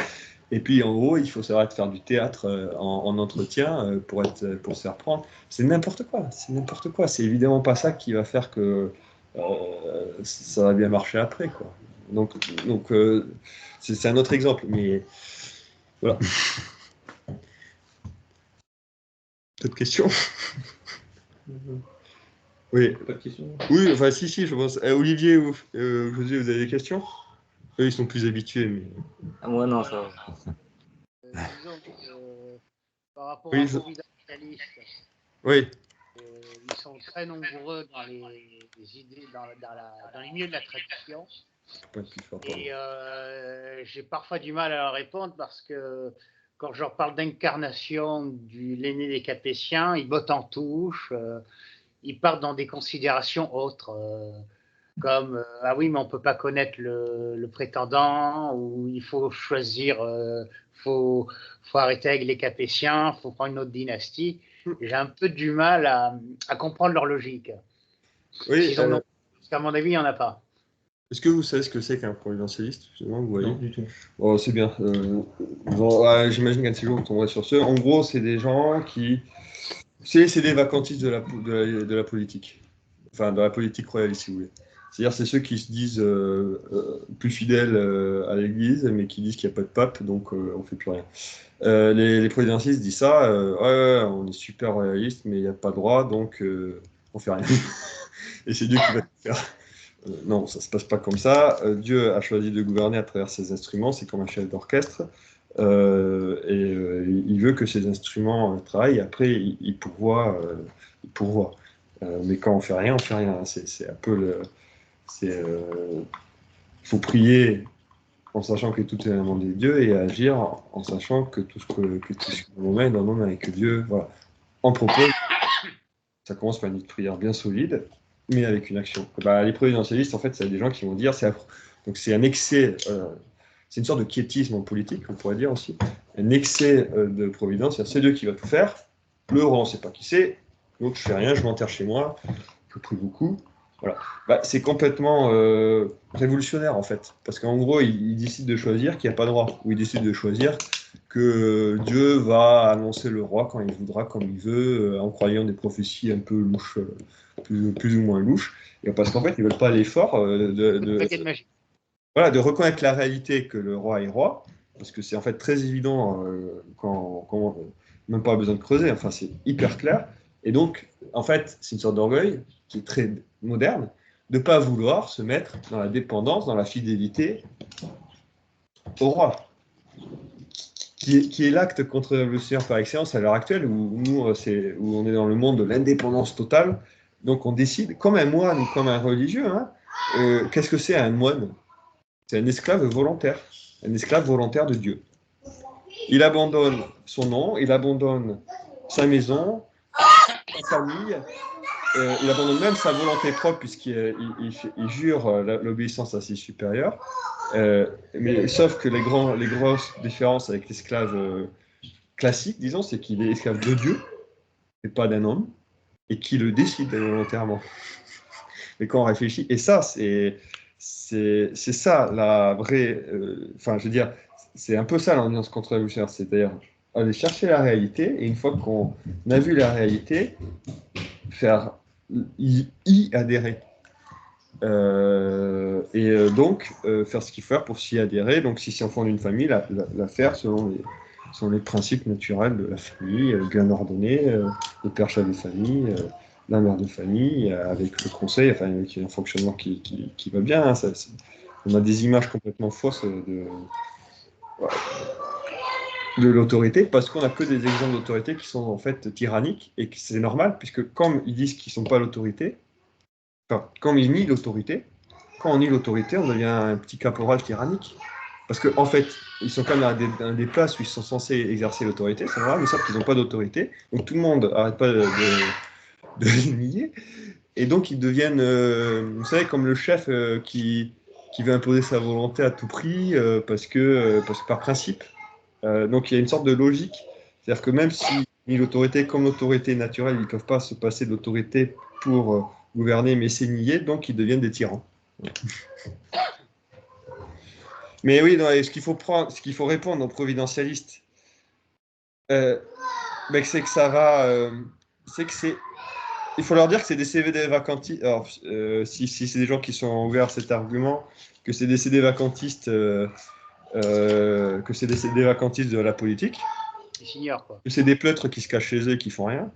Et puis en gros, il faut savoir faire du théâtre en entretien pour se faire prendre. C'est n'importe quoi, c'est n'importe quoi. C'est évidemment pas ça qui va faire que ça va bien marcher après, quoi. Donc c'est un autre exemple, mais voilà. D'autres questions? Oui. Pas de questions? Oui, enfin si, je pense. Olivier ou José, vous avez des questions? Eux, ils sont plus habitués, mais... Moi, non, ça va. Disons que par rapport Oui, aux providentialistes, oui. ils sont très nombreux dans les idées, dans les milieux de la tradition. Et j'ai parfois du mal à leur répondre parce que quand je leur parle d'incarnation de l'aîné des Capétiens, ils bottent en touche, ils partent dans des considérations autres, comme ah oui, mais on ne peut pas connaître le prétendant, ou il faut choisir, faut arrêter avec les Capétiens, il faut prendre une autre dynastie. J'ai un peu du mal à comprendre leur logique. Oui, Parce qu'à mon avis, il n'y en a pas. Est-ce que vous savez ce que c'est qu'un providentialiste? Vous voyez? Non, du tout. Oh, c'est bien. J'imagine qu'un de ces jours, vous tomberez sur ceux. En gros, c'est des gens qui... C'est des vacantistes de la politique. Enfin, de la politique royaliste, si vous voulez. C'est-à-dire, c'est ceux qui se disent plus fidèles à l'Église, mais qui disent qu'il n'y a pas de pape, donc on ne fait plus rien. Les providentialistes disent ça, ouais, on est super royaliste, mais il n'y a pas de droit, donc on ne fait rien. Et c'est Dieu qui va tout faire. Non, ça ne se passe pas comme ça. Dieu a choisi de gouverner à travers ses instruments, c'est comme un chef d'orchestre. Il veut que ces instruments travaillent, et après il pourvoit. Mais quand on fait rien, on fait rien. C'est un peu le... Il faut prier en sachant que tout est dans la main de Dieu et agir en sachant que tout ce qu'on met est dans nos mains et que Dieu, voilà, en propose. Ça commence par une prière bien solide, mais avec une action. Les providentialistes, en fait, c'est des gens qui vont dire, donc c'est un excès, c'est une sorte de quiétisme en politique, on pourrait dire aussi, un excès de providence, c'est Dieu qui va tout faire, le roi, on ne sait pas qui c'est, donc je fais rien, je m'enterre chez moi, je prie beaucoup. Voilà. C'est complètement révolutionnaire en fait, parce qu'en gros, il décide de choisir qu'il n'y a pas de roi, ou il décide de choisir que Dieu va annoncer le roi quand il voudra, comme il veut, en croyant des prophéties un peu louches, plus ou moins louches, et parce qu'en fait, ils ne veulent pas l'effort de reconnaître la réalité que le roi est roi, parce que c'est en fait très évident quand même pas besoin de creuser, enfin c'est hyper clair, et donc en fait c'est une sorte d'orgueil qui est très moderne, de ne pas vouloir se mettre dans la dépendance, dans la fidélité au roi, qui est l'acte contre-révolutionnaire par excellence à l'heure actuelle, où où on est dans le monde de l'indépendance totale, donc on décide, comme un moine ou comme un religieux, qu'est-ce que c'est un moine? C'est un esclave volontaire de Dieu. Il abandonne son nom, il abandonne sa maison, sa famille, il abandonne même sa volonté propre puisqu'il jure l'obéissance à ses supérieurs. Mais sauf que les grosses différences avec l'esclave classique, disons, c'est qu'il est esclave de Dieu et pas d'un homme, et qui le décide volontairement. Mais quand on réfléchit, et ça, c'est ça la vraie. Enfin, je veux dire, c'est un peu ça l'ambiance contre-révolutionnaire, c'est-à-dire aller chercher la réalité, et une fois qu'on a vu la réalité, faire y adhérer. Donc, faire ce qu'il faut faire pour s'y adhérer. Donc, si c'est enfant d'une famille, la faire selon les principes naturels de la famille, bien ordonnée, le père chef de famille, la mère de famille, avec le conseil, enfin, avec un fonctionnement qui va bien. Hein, on a des images complètement fausses de l'autorité, parce qu'on n'a que des exemples d'autorité qui sont en fait tyranniques, et que c'est normal, puisque comme ils disent qu'ils ne sont pas l'autorité, enfin, quand ils nient l'autorité, quand on nie l'autorité, on devient un petit caporal tyrannique. Parce qu'en fait, ils sont quand même dans des places où ils sont censés exercer l'autorité, c'est normal, mais sauf qu'ils n'ont pas d'autorité. Donc tout le monde n'arrête pas de les nier. Et donc ils deviennent, vous savez, comme le chef qui veut imposer sa volonté à tout prix, parce que par principe. Donc il y a une sorte de logique. C'est-à-dire que même si ni l'autorité comme l'autorité naturelle. Ils ne peuvent pas se passer de l'autorité pour gouverner, mais c'est nier, donc ils deviennent des tyrans. Mais oui, non, ce qu'il faut répondre aux providentialistes, c'est que ça va, il faut leur dire que c'est des CD vacantistes. Alors, si c'est des gens qui sont ouverts à cet argument, que c'est des CD vacantistes, de la politique. Ils s'ignorent, quoi. Que c'est des pleutres qui se cachent chez eux et qui font rien.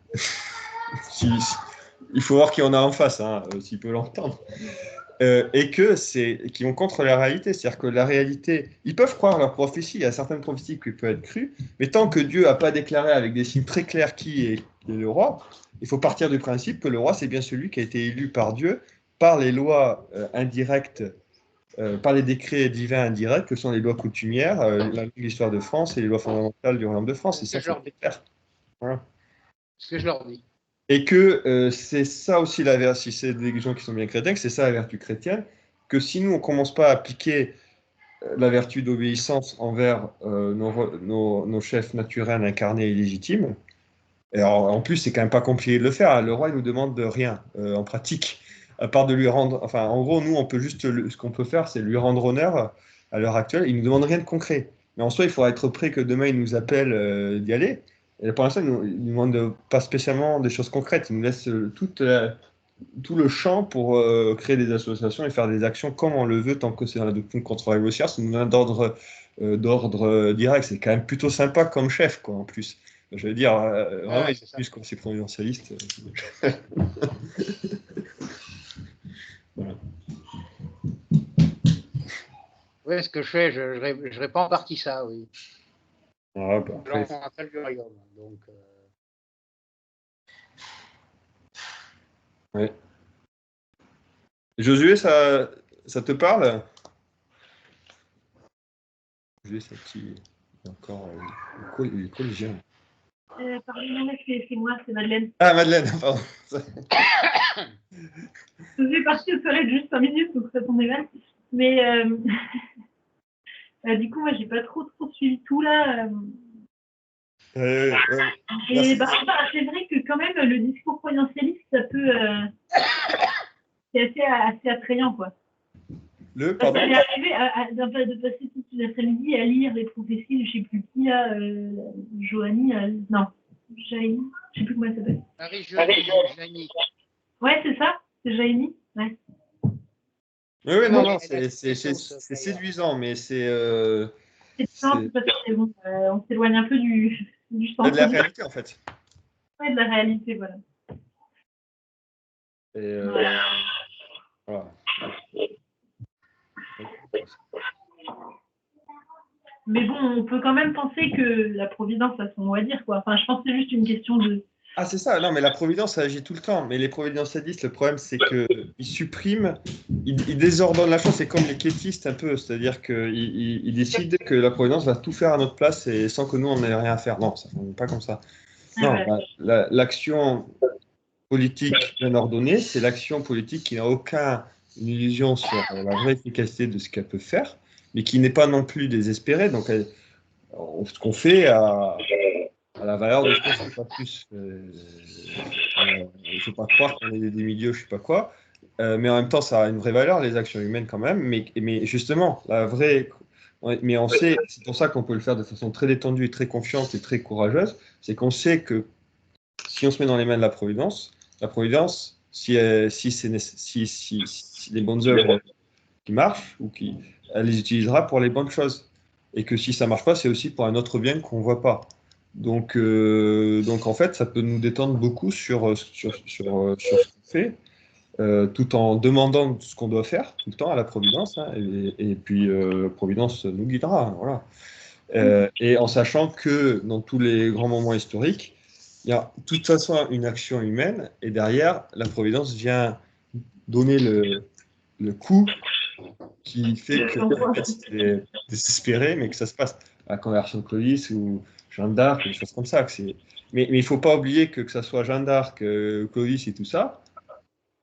Il faut voir qui en a en face, hein, s'il peut l'entendre. Et qui vont contre la réalité. C'est-à-dire que la réalité, ils peuvent croire leur prophétie, il y a certaines prophéties qui peuvent être crues, mais tant que Dieu n'a pas déclaré avec des signes très clairs qui est le roi, il faut partir du principe que le roi, c'est bien celui qui a été élu par Dieu, par les lois indirectes, par les décrets divins indirects, que sont les lois coutumières, l'histoire de France et les lois fondamentales du royaume de France. C'est ça, c'est clair. Voilà. Ce que je leur dis. Et que c'est ça aussi la vertu, si c'est des gens qui sont bien chrétiens, que c'est ça la vertu chrétienne, que si nous on commence pas à appliquer la vertu d'obéissance envers nos chefs naturels incarnés et légitimes, et alors, en plus c'est quand même pas compliqué de le faire, hein. Le roi il nous demande de rien en pratique, à part de lui rendre, enfin en gros nous on peut juste, ce qu'on peut faire c'est lui rendre honneur à l'heure actuelle, il nous demande rien de concret, mais en soi il faut être prêt que demain il nous appelle d'y aller. Et pour l'instant, il nous demande pas spécialement des choses concrètes. Il nous laisse tout le champ pour créer des associations et faire des actions comme on le veut, tant que c'est dans la doctrine contre-révolutionnaire. C'est une d'ordre direct. C'est quand même plutôt sympa comme chef, quoi, en plus. Je veux dire, vraiment, Ouais, plus comme c'est providentialiste. Voilà. Oui, ce que je fais, je réponds en partie ça, oui. Ah, bah, après, on appelle du royaume. Donc, ouais. Josué, ça te parle? Josué, c'est qui encore il est collégien. Pardon, c'est moi, c'est Madeleine. Ah, Madeleine, pardon. Je suis partie aux toilettes juste 5 minutes, donc ça tombait mal. Mais du coup, moi, j'ai pas trop suivi tout là. Et c'est vrai que quand même, le discours providentialiste, ça peut... c'est assez attrayant, quoi. Pardon. Elle est arrivée de passer toute l'après-midi à lire les prophéties de je sais plus qui, là, Joanie, non, Jaïni, je sais plus comment elle s'appelle. Marie-Jaïni. Ouais, c'est ça, c'est Jaïni, ouais. Oui, non, c'est séduisant, mais c'est... C'est parce que bon, on s'éloigne un peu du centre. De la réalité, en fait. Oui, de la réalité, voilà. Et, voilà. Mais bon, on peut quand même penser que la providence a son mot à dire, quoi. Enfin, je pense que c'est juste une question de... Ah, c'est ça. Non, mais la providence, ça agit tout le temps. Mais les providentialistes, le problème, c'est qu'ils suppriment, ils désordonnent la chose. C'est comme les quiétistes, un peu. C'est-à-dire qu'ils décident que la providence va tout faire à notre place et sans que nous, on n'ait rien à faire. Non, ça ne fonctionne pas comme ça. Non, l'action politique bien ordonnée, c'est l'action politique qui n'a aucune illusion sur la vraie efficacité de ce qu'elle peut faire, mais qui n'est pas non plus désespérée. Donc, ce qu'on fait à la valeur de ce qu'on fait, pas plus. Il ne faut pas croire qu'on est des milieux, je ne sais pas quoi. Mais en même temps, ça a une vraie valeur, les actions humaines quand même. Mais justement, la vraie... Mais on sait, c'est pour ça qu'on peut le faire de façon très détendue et très confiante et très courageuse, c'est qu'on sait que si on se met dans les mains de la Providence, si les bonnes œuvres qui marchent, elle les utilisera pour les bonnes choses. Et que si ça ne marche pas, c'est aussi pour un autre bien qu'on ne voit pas. Donc en fait, ça peut nous détendre beaucoup sur ce qu'on fait, tout en demandant ce qu'on doit faire tout le temps à la Providence, hein, et puis Providence nous guidera, hein, voilà. Et en sachant que dans tous les grands moments historiques, il y a de toute façon une action humaine, et derrière, la Providence vient donner le coup qui fait que en fait, c'était désespéré, mais que ça se passe. La conversion de Clovis ou Jeanne d'Arc, des choses comme ça. Mais il ne faut pas oublier que ça soit Jeanne d'Arc, Clovis et tout ça,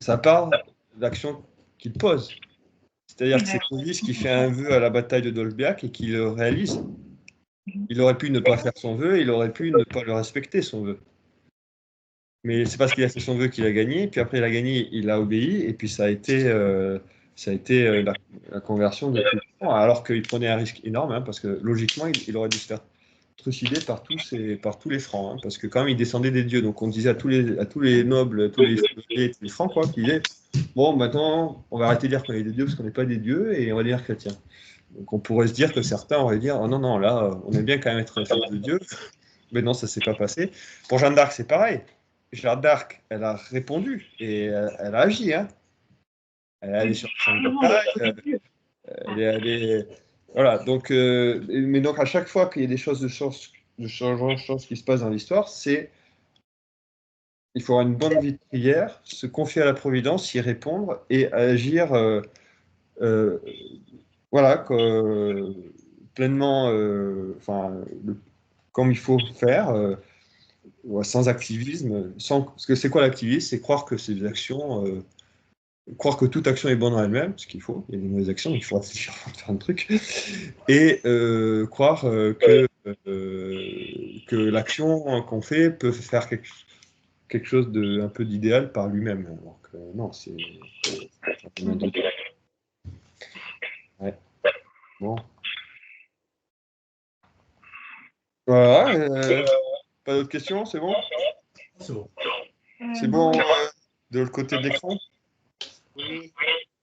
ça part de l'action qu'il pose. C'est-à-dire que c'est Clovis qui fait un vœu à la bataille de Dolbiac et qui le réalise. Il aurait pu ne pas faire son vœu, il aurait pu ne pas le respecter, son vœu. Mais c'est parce qu'il a fait son vœu qu'il a gagné, puis après il a gagné, il a obéi, et puis ça a été la conversion de tout le temps, alors qu'il prenait un risque énorme, hein, parce que logiquement, il aurait dû se faire trucider par tous les francs, hein, parce que quand même, il descendait des dieux. Donc on disait à tous les nobles, tous les francs, quoi, qu'ils disaient, bon, maintenant, on va arrêter de dire qu'on est des dieux, parce qu'on n'est pas des dieux, et on va devenir chrétiens. Donc on pourrait se dire que certains auraient dit, oh non, non, là, on aime bien quand même être fils de Dieu, mais non, ça ne s'est pas passé. Pour Jeanne d'Arc, c'est pareil. Jeanne d'Arc, elle a répondu et elle a agi. Hein. Elle est allée sur le champ de bataille. Elle est allée. Voilà. Donc, mais donc, à chaque fois qu'il y a des choses de choses qui se passent dans l'histoire, il faut avoir une bonne vie de prière, se confier à la providence, y répondre et agir voilà, pleinement, comme il faut faire. Sans activisme, parce que c'est quoi l'activisme? C'est croire que ces actions, croire que toute action est bonne en elle-même, ce qu'il faut, il y a des mauvaises actions, donc il faut réfléchir avant de faire un truc, et croire que l'action qu'on fait peut faire quelque chose de un peu d'idéal par lui-même. Alors que non, c'est ouais. Bon. Voilà. Pas d'autres questions, c'est bon? C'est bon. C'est bon de l'autre côté de l'écran? Oui.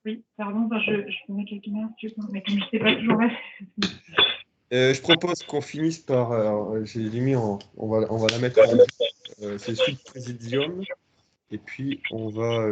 Oui, pardon, je peux mettre le caméra, mais je ne sais pas toujours. Je propose qu'on finisse par. J'ai mis on va la mettre. C'est Sud Presidium. Et puis on va.